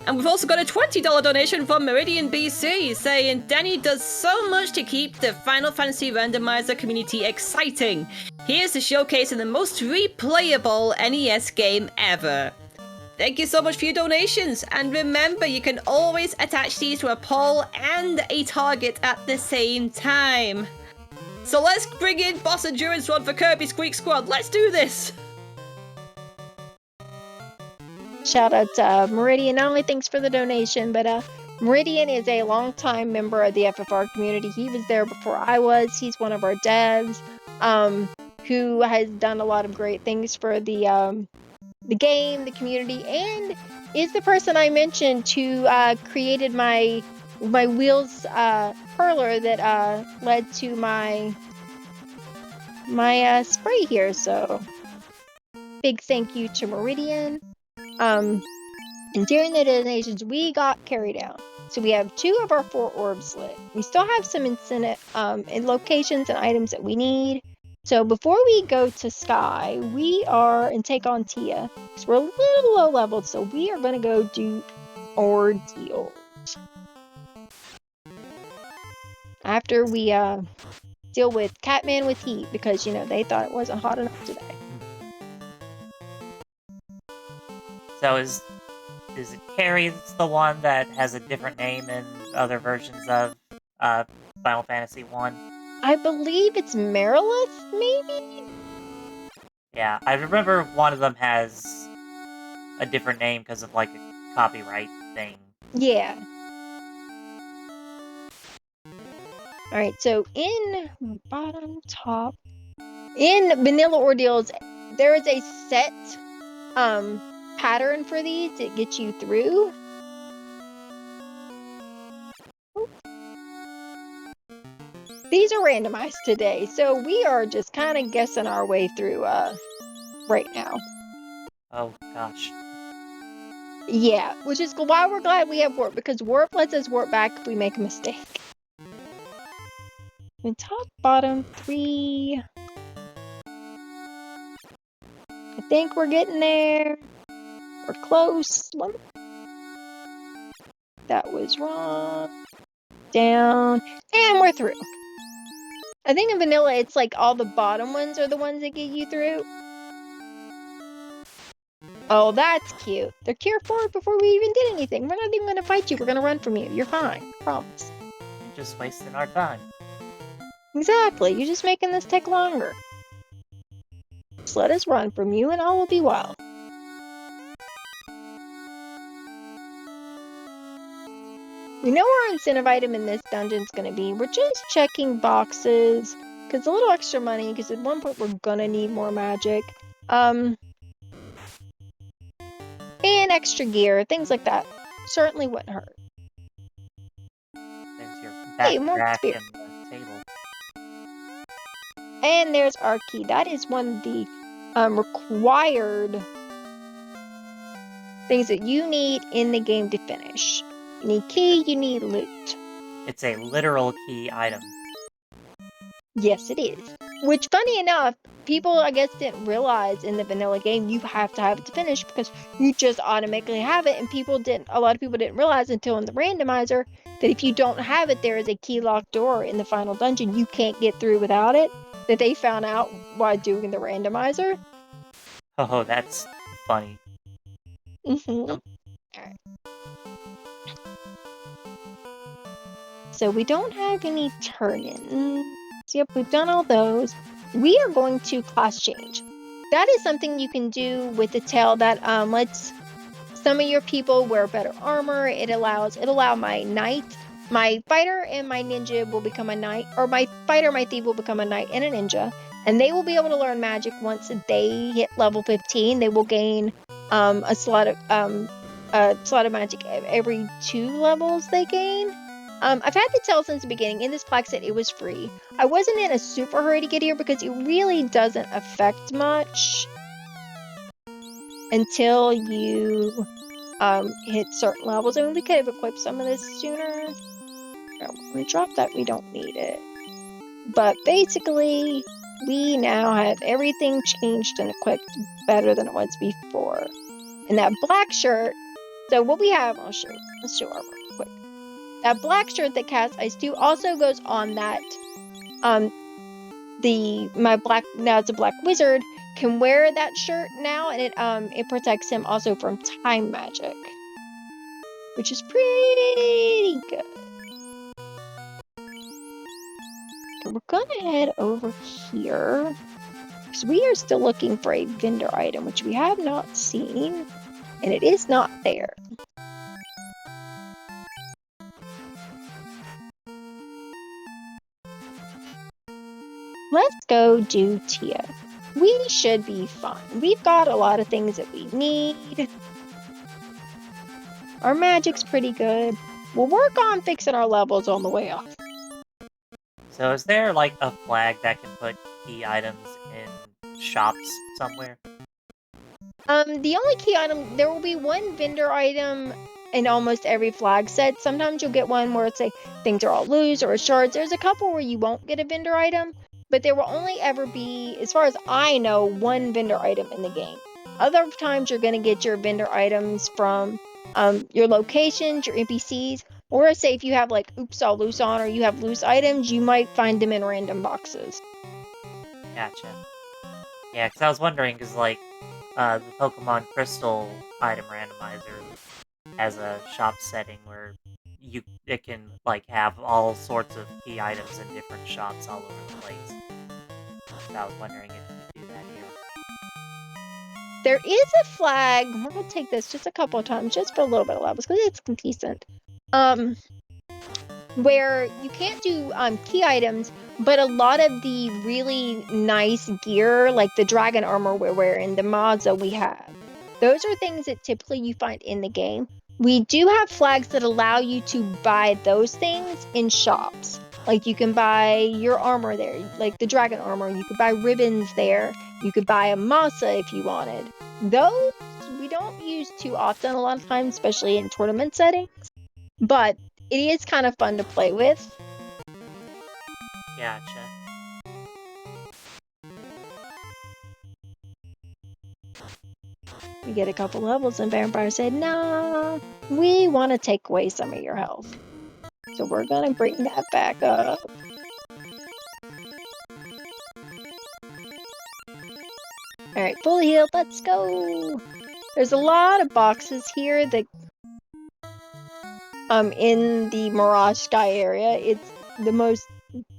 And we've also got a $20 donation from Meridian BC saying, Danny does so much to keep the Final Fantasy Randomizer community exciting. Here's to showcasing the most replayable NES game ever. Thank you so much for your donations, and remember you can always attach these to a pole and a target at the same time. So let's bring in Boss Endurance Rod for Kirby Squeak Squad. Let's do this! Shout out to Meridian. Not only thanks for the donation, but Meridian is a longtime member of the FFR community. He was there before I was. He's one of our devs who has done a lot of great things for the game, the community, and is the person I mentioned who created my wheels hurler that led to my spray here. So big thank you to Meridian. And during the donations, we got carried down. So we have 2 of our 4 orbs lit. We still have some in locations and items that we need. So before we go to Sky, and take on Tia, because we're a little low leveled, so we are going to go do ordeals. After we deal with Catman with heat, because, they thought it wasn't hot enough today. So is it Carrie that's the one that has a different name in other versions of Final Fantasy 1? I believe it's Marilith, maybe? Yeah, I remember one of them has a different name because of, like, a copyright thing. Yeah. Alright, so in bottom top, in Vanilla Ordeals, there is a set pattern for these to get you through. These are randomized today, so we are just kind of guessing our way through right now. Oh gosh. Yeah, which is why we're glad we have warp, because warp lets us warp back if we make a mistake. And top, bottom, 3. I think we're getting there. We're close. That was wrong. Down. And we're through. I think in vanilla, it's like all the bottom ones are the ones that get you through. Oh, that's cute. They're Cure 4 before we even did anything. We're not even going to fight you. We're going to run from you. You're fine. Promise. You're just wasting our time. Exactly. You're just making this take longer. Just let us run from you and all will be well. We know our incentive item in this dungeon is going to be. We're just checking boxes. Because a little extra money. Because at one point we're going to need more magic. And extra gear. Things like that. Certainly wouldn't hurt. There's your Hey, more backpack spirit. and the table. And there's our key. That is one of the required things that you need in the game to finish. You need key, you need loot. It's a literal key item. Yes, it is. Which, funny enough, people, I guess, didn't realize in the vanilla game you have to have it to finish because you just automatically have it, and a lot of people didn't realize until in the randomizer that if you don't have it, there is a key locked door in the final dungeon. You can't get through without it. That they found out while doing the randomizer. Oh, that's funny. Mm-hmm. Alright. So we don't have any turn-ins. Yep, we've done all those. We are going to class change. That is something you can do with the tail that lets some of your people wear better armor. It'll allow my knight, my fighter, and my ninja will become a knight, or my fighter, my thief will become a knight and a ninja, and they will be able to learn magic once they hit level 15. They will gain a slot of magic every 2 levels they gain. I've had the tail since the beginning. In this plaque set, it was free. I wasn't in a super hurry to get here because it really doesn't affect much until you hit certain levels. I mean, we could have equipped some of this sooner. No, we dropped that. We don't need it. But basically, we now have everything changed and equipped better than it was before. And that black shirt. So what we have, let's show our real quick. That black shirt that casts Ice 2 also goes on that. Now it's a black wizard can wear that shirt now, and it protects him also from time magic, which is pretty good. So we're gonna head over here because we are still looking for a vendor item, which we have not seen, and it is not there. Let's go do Tia. We should be fine. We've got a lot of things that we need. Our magic's pretty good. We'll work on fixing our levels on the way up. So is there, like, a flag that can put key items in shops somewhere? The only key item, there will be one vendor item in almost every flag set. Sometimes you'll get one where it's like things are all loose or shards. There's a couple where you won't get a vendor item, but there will only ever be, as far as I know, one vendor item in the game. Other times you're going to get your vendor items from your locations, your NPCs, or say if you have like Oops All Loose on or you have loose items, you might find them in random boxes. Gotcha. Yeah, because I was wondering, because, like, the Pokemon Crystal item randomizer has a shop setting where it can, like, have all sorts of key items in different shops all over the place. So I was wondering if you could do that here. There is a flag. We're going to take this just a couple of times, just for a little bit of levels, because it's decent. Where you can't do key items, but a lot of the really nice gear, like the dragon armor we're wearing, the Mazda we have, those are things that typically you find in the game. We do have flags that allow you to buy those things in shops. Like you can buy your armor there, like the dragon armor. You could buy ribbons there. You could buy a masa if you wanted. Those, we don't use too often a lot of times, especially in tournament settings. But it is kind of fun to play with. Gotcha. We get a couple levels and Vampire said, "Nah, we want to take away some of your health. So we're gonna bring that back up." Alright, fully healed, let's go! There's a lot of boxes here that in the Mirage Sky area. It's the most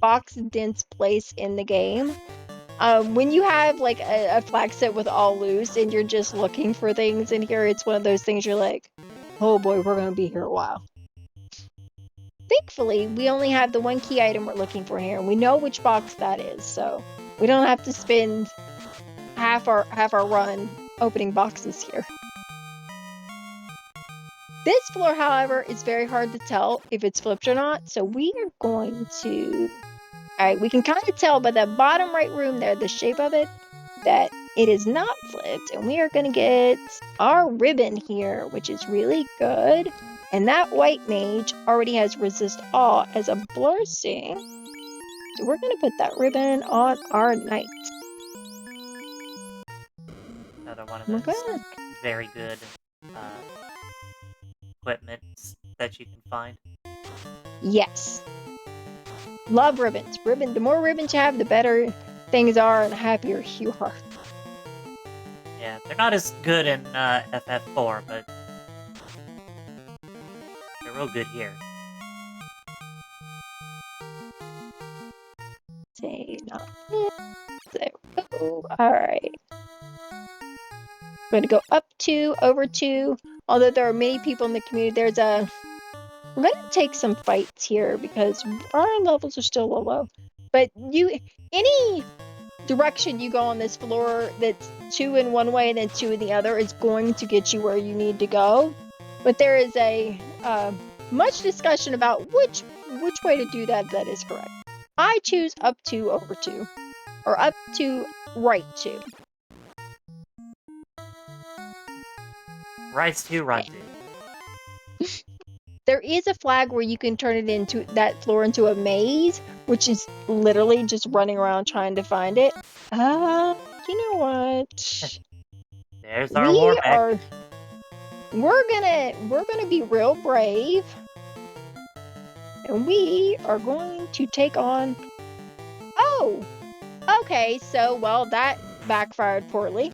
box-dense place in the game. When you have like a flag set with all loose and you're just looking for things in here, it's one of those things you're like, oh boy, we're gonna be here a while. Thankfully, we only have the one key item we're looking for here, and we know which box that is, so we don't have to spend half our run opening boxes here. This floor, however, is very hard to tell if it's flipped or not, so we are going to... Alright, we can kind of tell by the bottom right room there, the shape of it, that it is not flipped, and we are going to get our ribbon here, which is really good. And that white mage already has resist all as a blessing, so we're going to put that ribbon on our knight. Another one of those very good equipment that you can find. Yes. Love ribbons. The more ribbons you have, the better things are and the happier you are. Yeah, they're not as good in FF4, but they're real good here. Say not this. There we go. Alright. We're going to go up 2, over 2. Although there are many people in the community, we're going to take some fights here because our levels are still low. But any direction you go on this floor that's 2 in one way and then 2 in the other is going to get you where you need to go. But there is a much discussion about which way to do that is correct. I choose up 2, over 2. Or up 2, right 2. Right 2, right 2. There is a flag where you can turn it into that floor into a maze, which is literally just running around trying to find it. You know what? There's our war mech. We're gonna be real brave, and we are going to take on. Oh, okay. So well, that backfired poorly.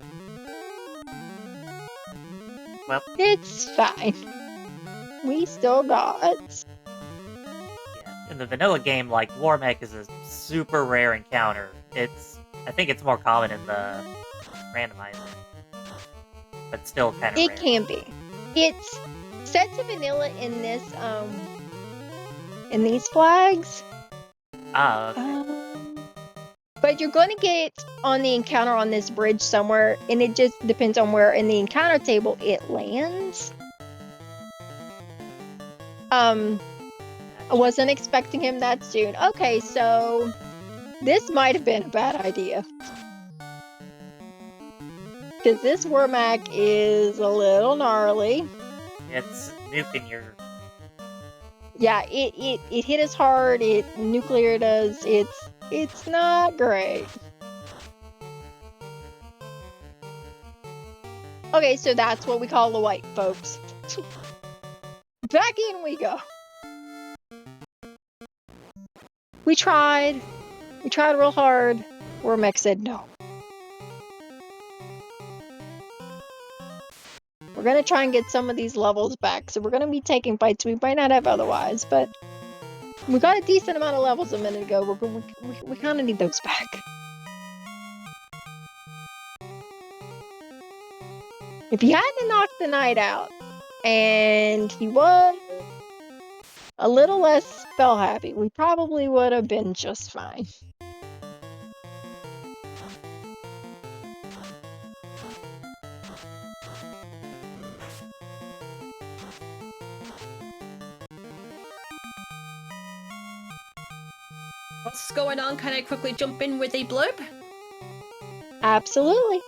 Well, it's fine. We still got. Yeah, in the vanilla game, like, War Mech is a super rare encounter. I think it's more common in the randomizer. But still kind of rare. It can be. It's set to vanilla in this, in these flags. Okay. But you're going to get on the encounter on this bridge somewhere, and it just depends on where in the encounter table it lands. I wasn't expecting him that soon. Okay, so this might have been a bad idea. Because this Wormac is a little gnarly. It's nuking your... Yeah, it hit us hard, it nucleared us, it's not great. Okay, so that's what we call the white, folks. Back in we go. We tried real hard. Wormac said no. We're gonna try and get some of these levels back, so we're gonna be taking fights we might not have otherwise, but we got a decent amount of levels a minute ago. We kind of need those back. If he hadn't knocked the knight out, and he was a little less spell happy, we probably would have been just fine. What's going on? Can I quickly jump in with a blurb? Absolutely.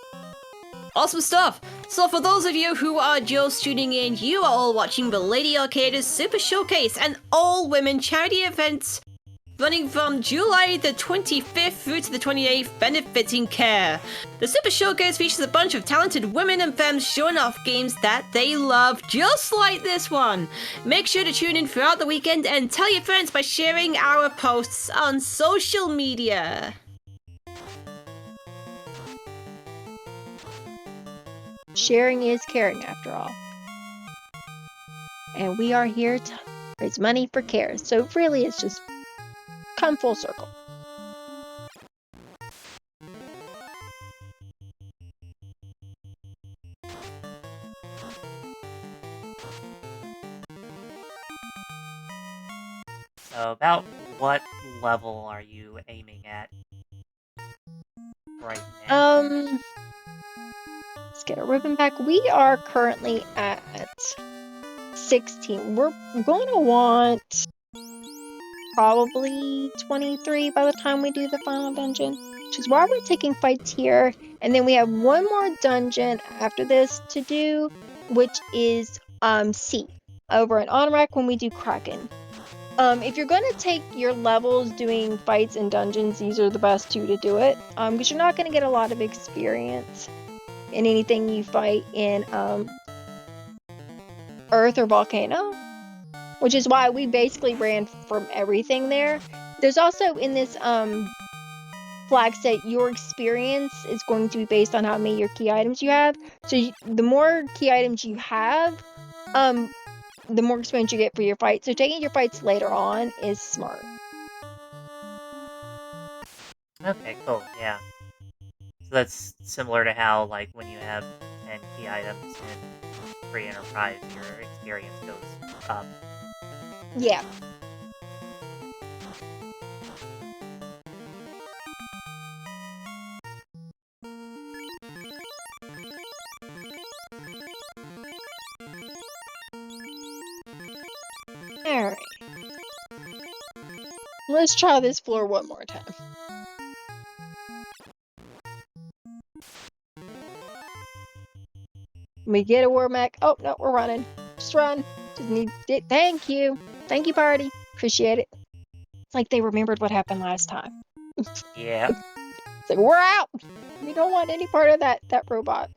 Awesome stuff! So for those of you who are just tuning in, you are all watching the Lady Arcaders Super Showcase, an all-women charity event running from July the 25th through to the 28th, benefiting care. The Super Showcase features a bunch of talented women and femmes showing off games that they love, just like this one. Make sure to tune in throughout the weekend and tell your friends by sharing our posts on social media. Sharing is caring, after all. And we are here to raise money for care. So really, it's just come full circle. So about what level are you aiming at right now? Let's get our ribbon back. We are currently at 16. We're going to want probably 23 by the time we do the final dungeon, which is why we're taking fights here. And then we have one more dungeon after this to do, which is C over in Onrack when we do Kraken. If you're going to take your levels doing fights and dungeons, these are the best two to do it, because you're not going to get a lot of experience in anything you fight in Earth or Volcano, which is why we basically ran from everything there. There's also in this flag set, your experience is going to be based on how many your key items you have. So the more key items you have, the more experience you get for your fight. So taking your fights later on is smart. Okay, cool, yeah. So that's similar to how, like, when you have 10 key items in Free Enterprise, your experience goes up. Yeah. Alright. Let's try this floor one more time. We get a war mech. Oh, no, we're running. Just run. Just need it. Thank you. Thank you, party. Appreciate it. It's like they remembered what happened last time. Yeah. It's like, we're out. We don't want any part of that robot.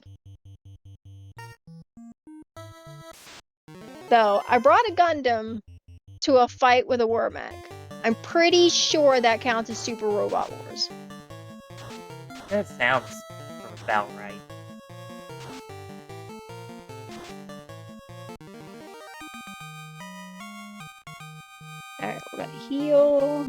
So, I brought a Gundam to a fight with a war mech. I'm pretty sure that counts as Super Robot Wars. That sounds about right. Alright, we're gonna heal.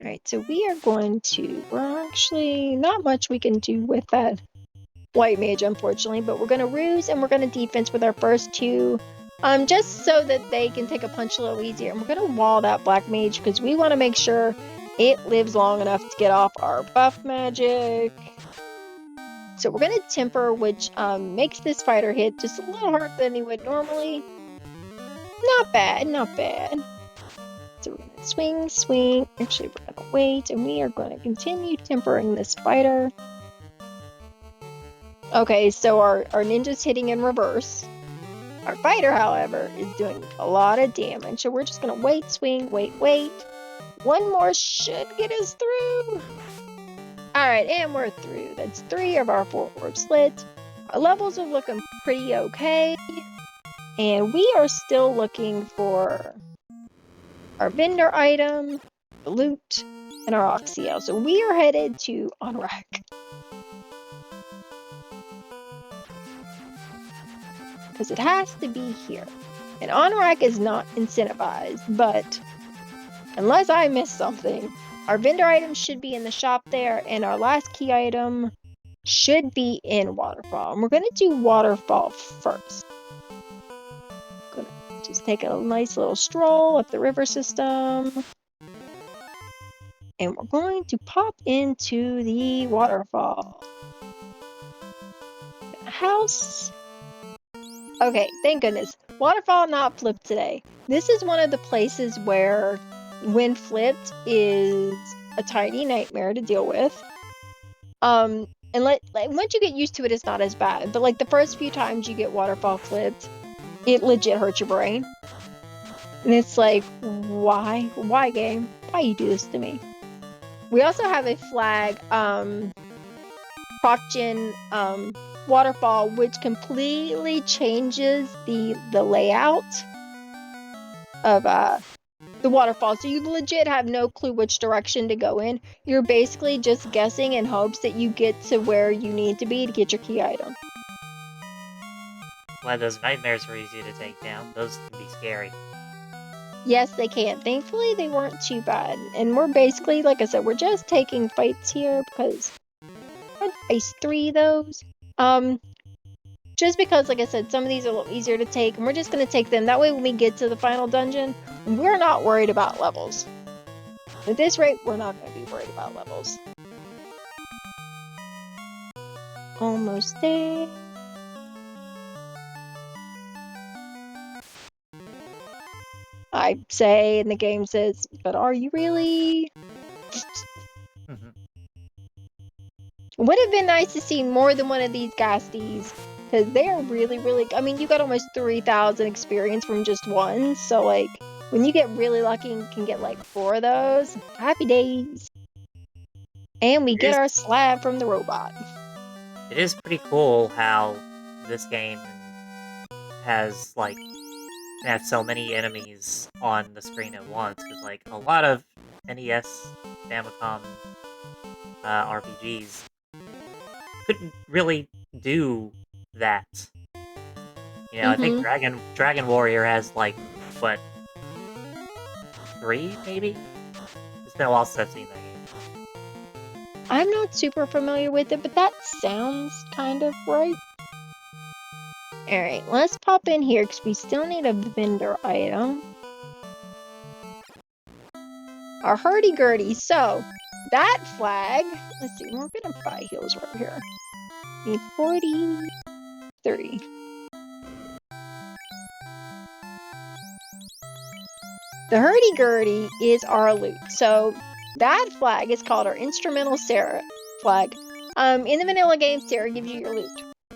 Alright, so we are going to, well, actually, not much we can do with that white mage, unfortunately, but we're going to ruse and we're going to defense with our first two, just so that they can take a punch a little easier. And we're going to wall that black mage because we want to make sure it lives long enough to get off our buff magic. So we're going to temper, which makes this fighter hit just a little harder than he would normally. Not bad, not bad. So we're going to swing, swing. Actually, we're going to wait, and we are going to continue tempering this fighter. Okay, so our ninja's hitting in reverse. Our fighter, however, is doing a lot of damage. So we're just going to wait, swing, wait, wait. One more should get us through. Alright, and we're through. That's 3 of our 4 orb slits. Our levels are looking pretty okay. And we are still looking for our vendor item, the loot, and our Oxyel. So we are headed to Onrack. Because it has to be here. And Onrack is not incentivized, but unless I missed something, our vendor items should be in the shop there, and our last key item should be in Waterfall. And we're going to do Waterfall first. Gonna just take a nice little stroll up the river system. And we're going to pop into the waterfall. House. Okay, thank goodness. Waterfall not flipped today. This is one of the places where, when flipped, is a tiny nightmare to deal with. And once you get used to it, it's not as bad. But like the first few times you get waterfall flipped, it legit hurts your brain. And it's like, why? Why, game? Why you do this to me? We also have a flag, Prochin, waterfall, which completely changes the layout of the waterfall. So you legit have no clue which direction to go in. You're basically just guessing in hopes that you get to where you need to be to get your key item. Why those nightmares are easy to take down. Those can be scary. Yes, they can. Thankfully, they weren't too bad. And we're basically, like I said, we're just taking fights here because I'd face 3 of those. Just because, like I said, some of these are a little easier to take, and we're just going to take them. That way, when we get to the final dungeon, we're not worried about levels. At this rate, we're not going to be worried about levels. Almost there. I say, and the game says, but are you really? Would have been nice to see more than one of these ghasties, because they're really, really... I mean, you got almost 3,000 experience from just one, so, like, when you get really lucky and can get, like, 4 of those, happy days. And we get our slab from the robot. It is pretty cool how this game has, like, have so many enemies on the screen at once, because, like, a lot of NES, Famicom RPGs couldn't really do that. You know, I think Dragon Warrior has, like, what, 3, maybe? It's been a while since I've seen that game. I'm not super familiar with it, but that sounds kind of right. Alright, let's pop in here, because we still need a vendor item. Our hurdy-gurdy. So, that flag... Let's see, we're gonna buy heals right here. Need 43. The hurdy-gurdy is our loot. So, that flag is called our instrumental Sarah flag. In the vanilla game, Sarah gives you your loot.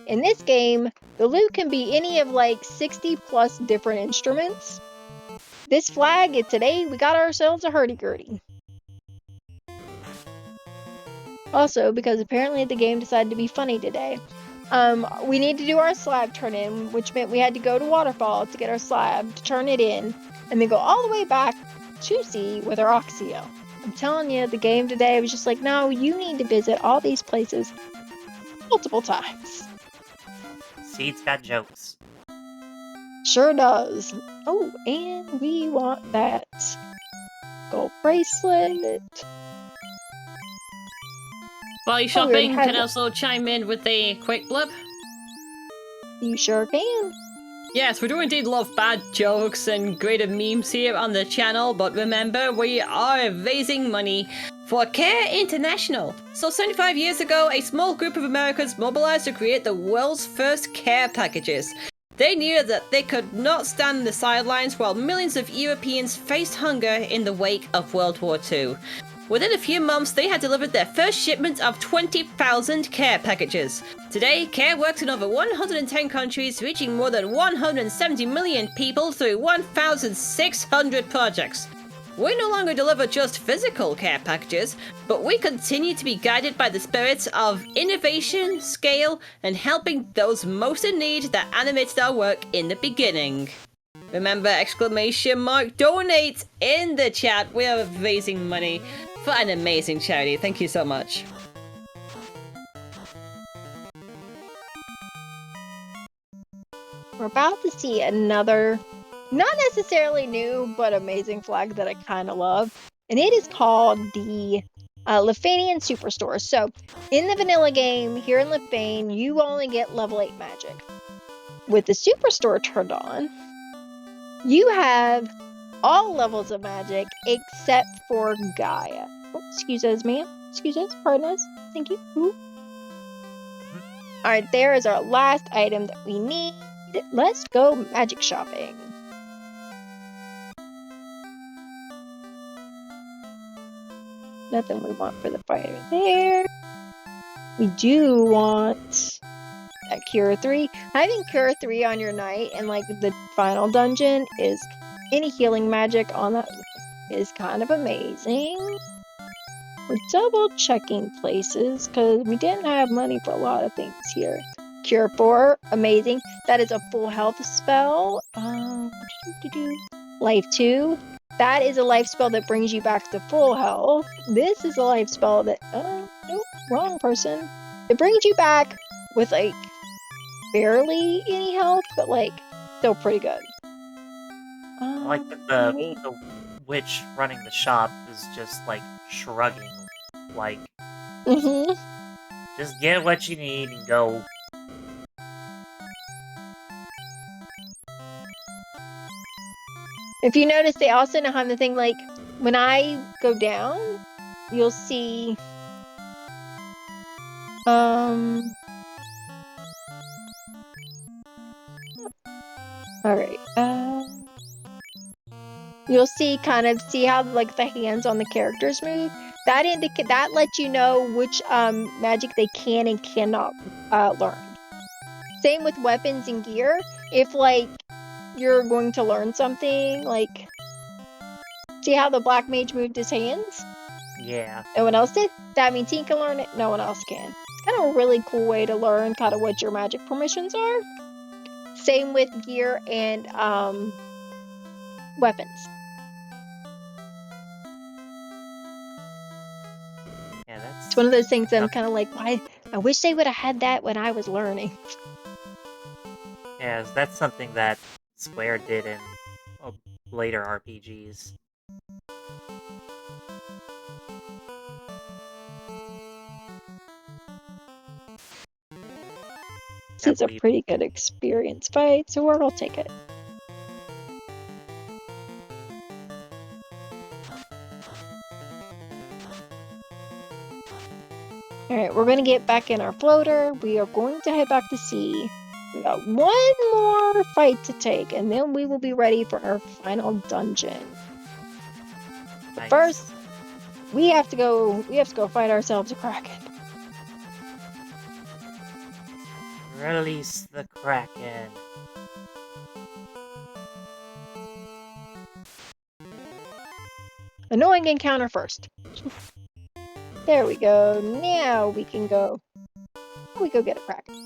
In this game, the loot can be any of like 60 plus different instruments. This flag, today we got ourselves a hurdy-gurdy. Also, because apparently the game decided to be funny today, we need to do our slab turn in, which meant we had to go to Waterfall to get our slab, to turn it in, and then go all the way back to sea with our Oxio. I'm telling you, the game today was just like, no, you need to visit all these places multiple times. Seed's got jokes. Sure does. Oh, and we want that gold bracelet. While you're shopping, can I also chime in with a quick blip? You sure can. Yes, we do indeed love bad jokes and greater memes here on the channel, but remember, we are raising money for Care International. So 75 years ago, a small group of Americans mobilized to create the world's first care packages. They knew that they could not stand on the sidelines while millions of Europeans faced hunger in the wake of World War II. Within a few months, they had delivered their first shipment of 20,000 care packages. Today, Care works in over 110 countries, reaching more than 170 million people through 1,600 projects. We no longer deliver just physical care packages, but we continue to be guided by the spirits of innovation, scale, and helping those most in need that animated our work in the beginning. Remember, ! Donate in the chat. We are raising money for an amazing charity. Thank you so much. We're about to see another, not necessarily new, but amazing flag that I kind of love. And it is called the Lefanian Superstore. So, in the vanilla game, here in Lefane, you only get level 8 magic. With the Superstore turned on, you have all levels of magic except for Gaia. Oh, excuse us, ma'am. Excuse us. Pardon us. Thank you. Alright, there is our last item that we need. and let's go magic shopping. Nothing we want for the fighter there. We do want that Cure 3. Having Cure 3 on your knight and like the final dungeon is any healing magic on that is kind of amazing. We're double checking places because we didn't have money for a lot of things here. Cure 4, amazing. That is a full health spell. Life 2. That is a life spell that brings you back to full health. This is a life spell that, nope, wrong person. It brings you back with like barely any health, but like still pretty good. I like that the witch running the shop is just like shrugging, like just get what you need and go. If you notice, they also know how the thing, like, when I go down, you'll see, alright, you'll see, kind of, see how, like, the hands on the characters move? That lets you know which, magic they can and cannot, learn. Same with weapons and gear. If, like, you're going to learn something, like, see how the black mage moved his hands? Yeah. No one else did? That means he can learn it, no one else can. It's kind of a really cool way to learn kind of what your magic permissions are. Same with gear and weapons. Yeah, that's... It's one of those things that I'm kind of like, why? I wish they would have had that when I was learning. Yeah, that's something that Square did in later RPGs. This is a pretty good experience fight, so we'll take it. Alright, we're going to get back in our floater. We are going to head back to sea. We got one more fight to take, and then we will be ready for our final dungeon. But first, we have to go fight ourselves a Kraken. Release the Kraken. Annoying encounter first. There we go. Now we can go. We go get a Kraken.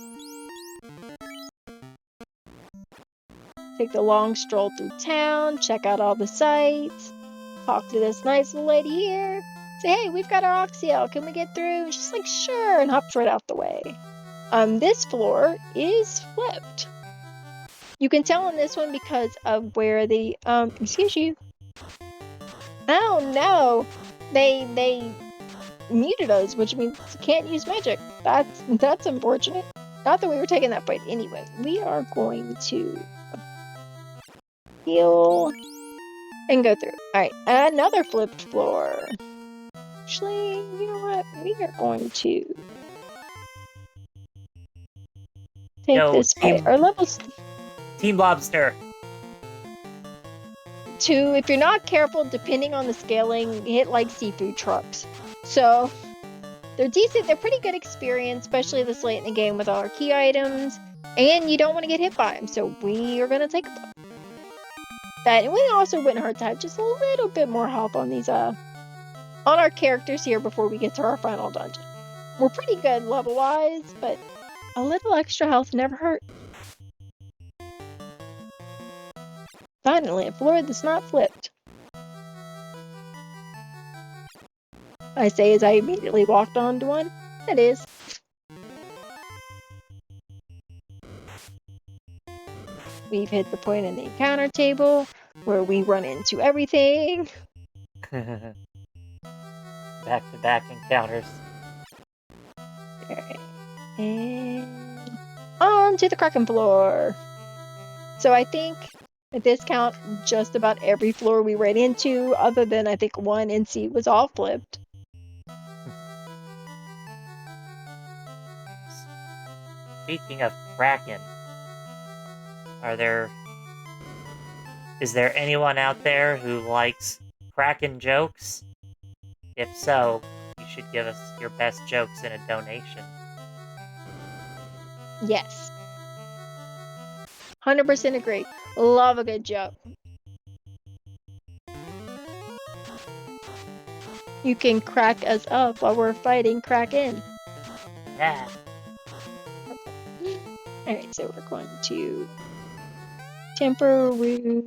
Take the long stroll through town, check out all the sights, talk to this nice little lady here. Say, hey, we've got our Oxyel. Can we get through? And she's like, sure, and hops right out the way. This floor is flipped. You can tell on this one because of where the excuse you. Oh no, they muted us, which means you can't use magic. That's unfortunate. Not that we were taking that fight anyway. We are going to heal and go through. Alright, another flipped floor. Actually, you know what? We are going to take this fight. Our levels Team Lobster. 2, if you're not careful, depending on the scaling, hit like seafood trucks. So they're decent, they're pretty good experience, especially this late in the game with all our key items. And you don't want to get hit by them, so we are gonna take that. And we also wouldn't hurt to have just a little bit more health on these on our characters here before we get to our final dungeon. We're pretty good level wise, but a little extra health never hurt. Finally, a floor that's not flipped. I say as I immediately walked onto one. It is. We've hit the point in the encounter table where we run into everything. Back-to-back encounters. Alright. And on to the Kraken floor. So I think at this count, just about every floor we ran into, other than I think one NC, was all flipped. Speaking of Kraken, Is there anyone out there who likes cracking jokes? If so, you should give us your best jokes in a donation. Yes. 100% agree. Love a good joke. You can crack us up while we're fighting Kraken. Yeah. Alright, so we're going to temper ruse.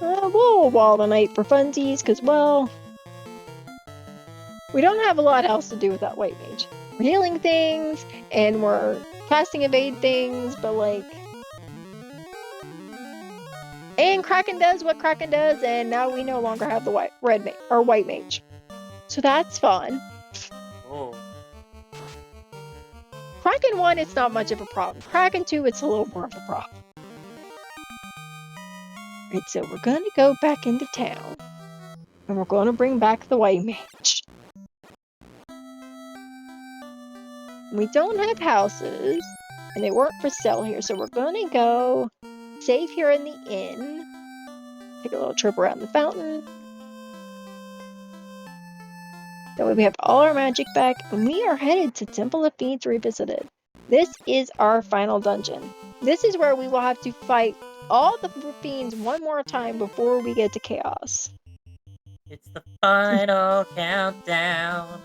We'll wall the night for funsies, because, well, we don't have a lot else to do with that white mage. We're healing things, and we're casting evade things, but, like... And Kraken does what Kraken does, and now we no longer have the white mage. So that's fun. Oh. Kraken 1, it's not much of a problem. Kraken 2, it's a little more of a problem. Right, so we're gonna go back into town. And we're gonna bring back the white mage. We don't have houses, and they weren't for sale here, so we're gonna go save here in the inn. Take a little trip around the fountain. That way we have all our magic back, and we are headed to Temple of Fiends Revisited. This is our final dungeon. This is where we will have to fight all the fiends one more time before we get to Chaos. It's the final countdown.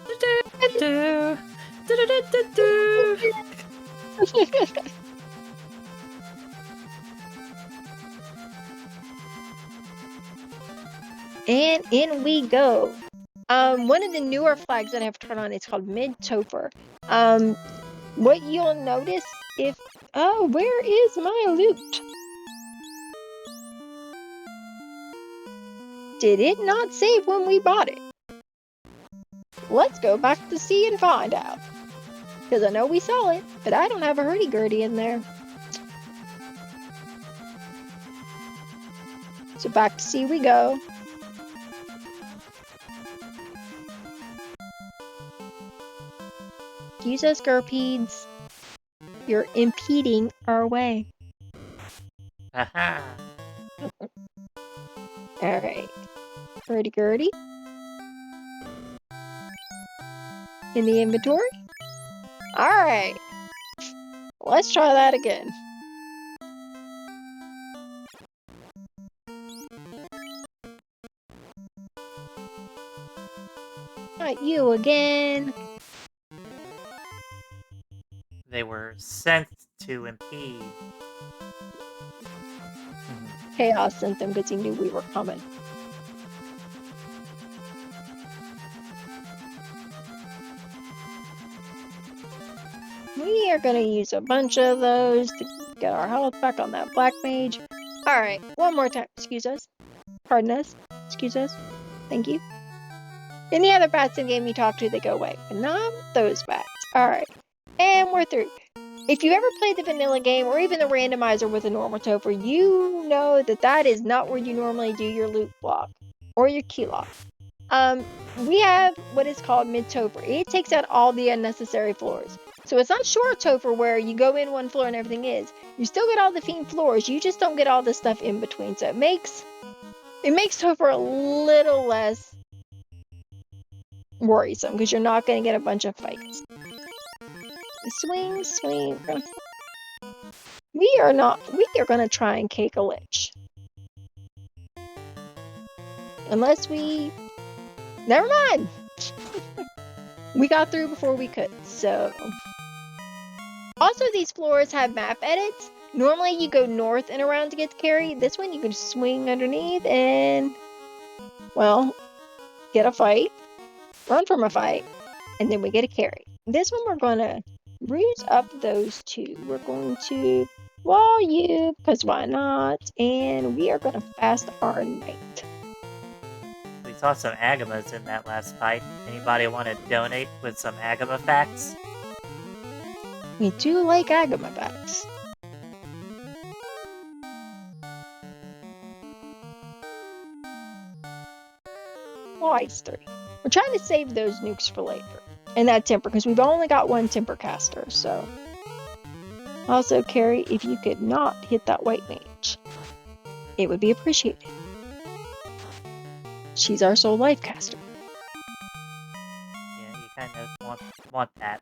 And in we go. One of the newer flags that I have turned on is called Mid-Topher. What you'll notice if... Oh, where is my loot? Did it not save when we bought it? Let's go back to sea and find out. Because I know we saw it, but I don't have a hurdy-gurdy in there. So back to sea we go. Excuse us, Gerpedes. You're impeding our way. Haha. Alright. Hurdy-gurdy. In the inventory. Alright. Let's try that again. Not you again. They were sent to impede. Chaos sent them because he knew we were coming. We are going to use a bunch of those to get our health back on that black mage. Alright, one more time. Excuse us. Pardon us. Excuse us. Thank you. Any other bats in the game you talk to, they go away. But not those bats. Alright. And we're through. If you ever played the vanilla game or even the randomizer with a normal Topher, you know that that is not where you normally do your loot block or your key lock. We have what is called mid-Topher. It takes out all the unnecessary floors. So it's not short Topher where you go in one floor and everything is. You still get all the fiend floors, you just don't get all the stuff in between. So it makes Topher a little less worrisome because you're not going to get a bunch of fights. Swing, swing. We are going to try and cake a lich. Unless we... Never mind! We got through before we could, so... Also, these floors have map edits. Normally, you go north and around to get the carry. This one, you can swing underneath and... Well, get a fight. Run from a fight. And then we get a carry. This one, we're going to ruse up those two. We're going to wall you, because why not? And we are going to fast our knight. We saw some Agamas in that last fight. Anybody want to donate with some Agama facts? We do like Agama facts. Why 3? We're trying to save those nukes for later. And that temper, because we've only got one temper caster, so. Also, Carrie, if you could not hit that white mage, it would be appreciated. She's our sole life caster. Yeah, you kind of want that.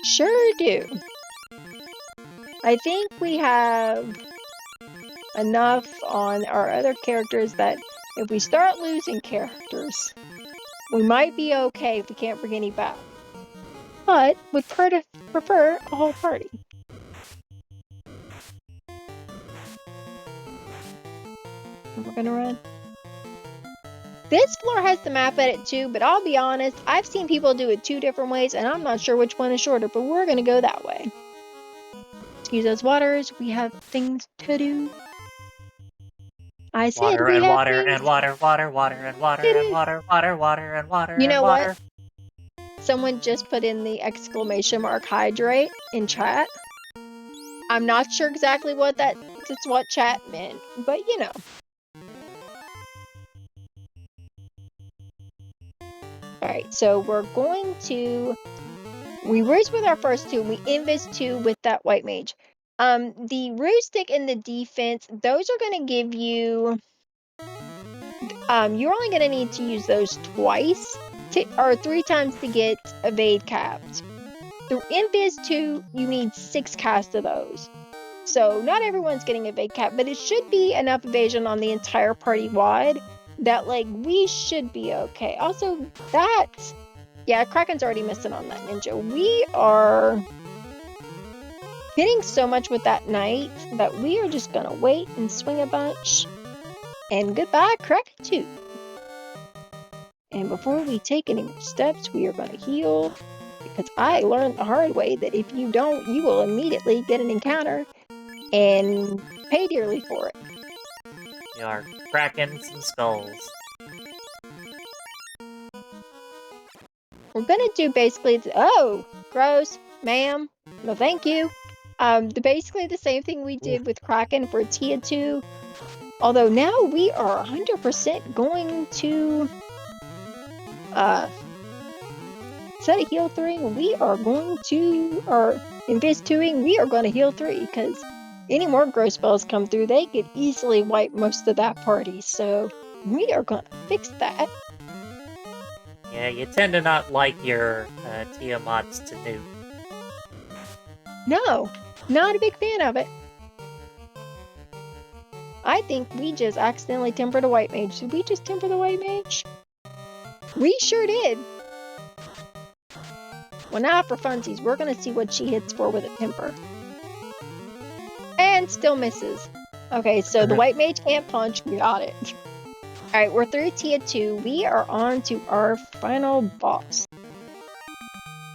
Sure do. I think we have enough on our other characters that if we start losing characters, we might be okay if we can't bring any back. But would prefer a whole party. And we're gonna run. This floor has the map edit too, but I'll be honest, I've seen people do it 2 different ways, and I'm not sure which one is shorter, but we're gonna go that way. Excuse us, waters, we have things to do. I said Water we and have water things and water, water, water and water and water, water, water and water You know and water. what? Someone just put in the exclamation mark hydrate in chat. I'm not sure exactly what that's what chat meant, but you know. Alright, so we're going to... We ruse with our first 2, and we invis 2 with that white mage. The ruse stick and the defense, those are going to give you... you're only going to need to use those twice, or 3 times to get evade capped. Through invis 2, you need 6 casts of those. So not everyone's getting evade cap, but it should be enough evasion on the entire party wide that like we should be okay. Also, yeah, Kraken's already missing on that ninja. We are hitting so much with that knight that we are just gonna wait and swing a bunch. And goodbye, Kraken 2. And before we take any more steps, we are gonna heal. Because I learned the hard way that if you don't, you will immediately get an encounter and pay dearly for it. You are cracking some skulls. We're gonna do basically oh, gross, ma'am, no thank you. Basically the same thing we did with Kraken for Tier 2. Although now we are 100% going to instead of heal 3, we are going to, or invis 2ing, we are going to heal 3 because any more growth spells come through, they could easily wipe most of that party. So we are going to fix that. Yeah, you tend to not like your Tiamats to nuke. No, not a big fan of it. I think we just accidentally tempered a white mage. Did we just temper the white mage? We sure did. Well, now for funsies, we're going to see what she hits for with a temper. And still misses. Okay, so the white mage can't punch. We got it. Alright, we're through Tier 2. We are on to our final boss.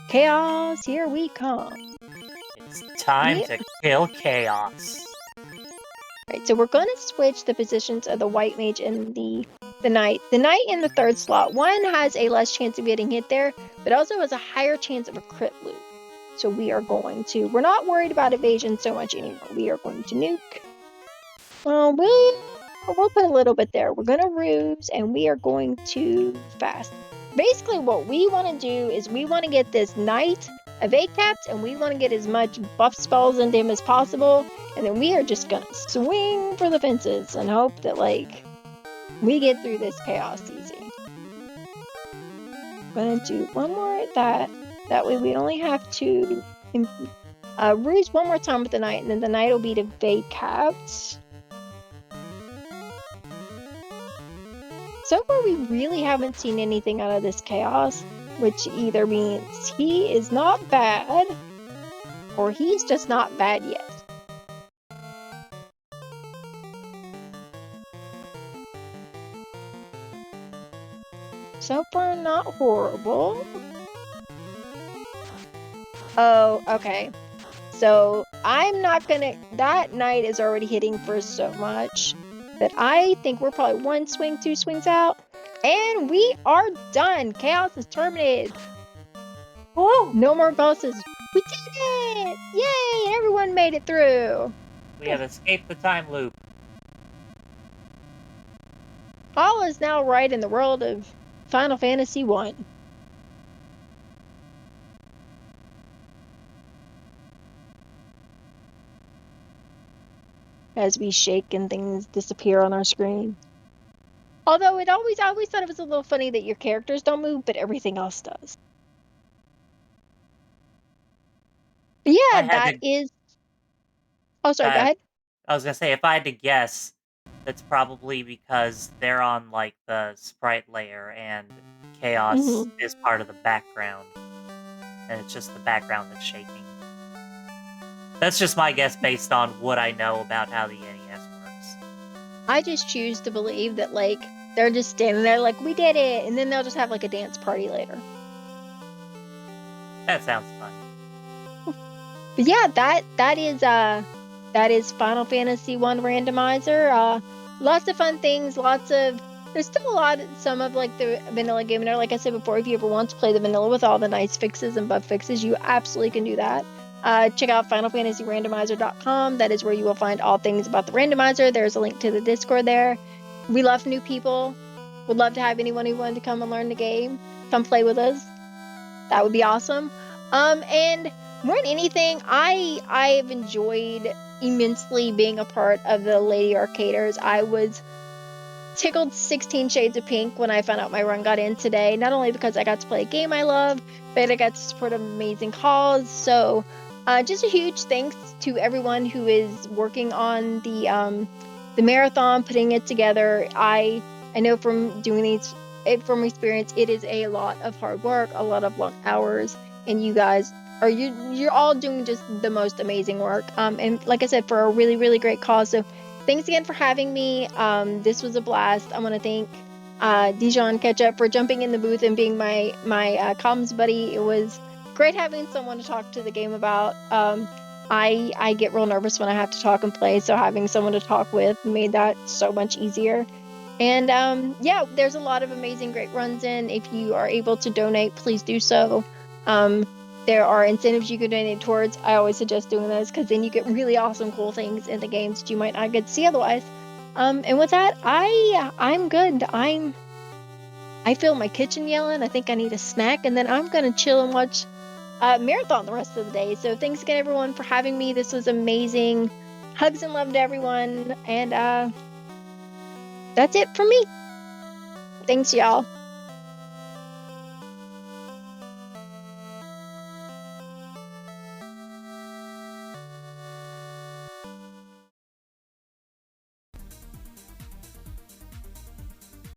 Chaos, here we come. It's time to kill Chaos. Alright, so we're going to switch the positions of the white mage and the knight. The knight in the 3rd slot. One has a less chance of getting hit there, but also has a higher chance of a crit loop. So we are going to... We're not worried about evasion so much anymore. We are going to nuke. Well, we'll put a little bit there. We're going to ruse, and we are going to fast. Basically, what we want to do is we want to get this knight evade capped, and we want to get as much buff spells into him as possible. And then we are just going to swing for the fences and hope that, like, we get through this chaos easy. I'm going to do one more at that. That way we only have to ruse one more time with the knight, and then the knight will be evade capped. So far, we really haven't seen anything out of this chaos, which either means he is not bad, or he's just not bad yet. So far, not horrible. Oh, okay. So, I'm not gonna... That knight is already hitting for so much that I think we're probably 1 swing, 2 swings out. And we are done! Chaos is terminated! Woo! No more bosses. We did it! Yay! Everyone made it through! We have escaped the time loop. All is now right in the world of Final Fantasy 1. As we shake and things disappear on our screen. Although I always thought it was a little funny that your characters don't move, but everything else does. But yeah, I had that to. is. Oh, sorry. Go ahead. I was gonna say, if I had to guess, that's probably because they're on like the sprite layer and chaos is part of the background, and it's just the background that's shaking. That's just my guess based on what I know about how the NES works. I just choose to believe that like they're just standing there like we did it, and then they'll just have like a dance party later. That sounds fun. But yeah, that is Final Fantasy 1 Randomizer. Lots of fun things, there's still some of like the vanilla game in there. Like I said before, if you ever want to play the vanilla with all the nice fixes and bug fixes, you absolutely can do that. Check out FinalFantasyRandomizer.com. That is where you will find all things about the randomizer. There's a link to the Discord there. We love new people. Would love to have anyone who wanted to come and learn the game, come play with us. That would be awesome. And more than anything, I have enjoyed immensely being a part of the Lady Arcaders. I was tickled 16 shades of pink when I found out my run got in today, not only because I got to play a game I love, but I got to support an amazing cause. So just a huge thanks to everyone who is working on the marathon, putting it together. I know from doing these, from experience, it is a lot of hard work, a lot of long hours, and you guys you're all doing just the most amazing work. And like I said, for a really, really great cause. So thanks again for having me. This was a blast. I want to thank dijonketchup for jumping in the booth and being my comms buddy. It was great having someone to talk to the game about. I get real nervous when I have to talk and play, so having someone to talk with made that so much easier. And yeah, there's a lot of amazing great runs in. If you are able to donate, please do so. There are incentives you can donate towards. I always suggest doing those because then you get really awesome, cool things in the games that you might not get to see otherwise. And with that, I'm good. I feel my kitchen yelling. I think I need a snack, and then I'm gonna chill and watch marathon the rest of the day. So thanks again, everyone, for having me. This was amazing. Hugs and love to everyone, and that's it for me. Thanks, y'all.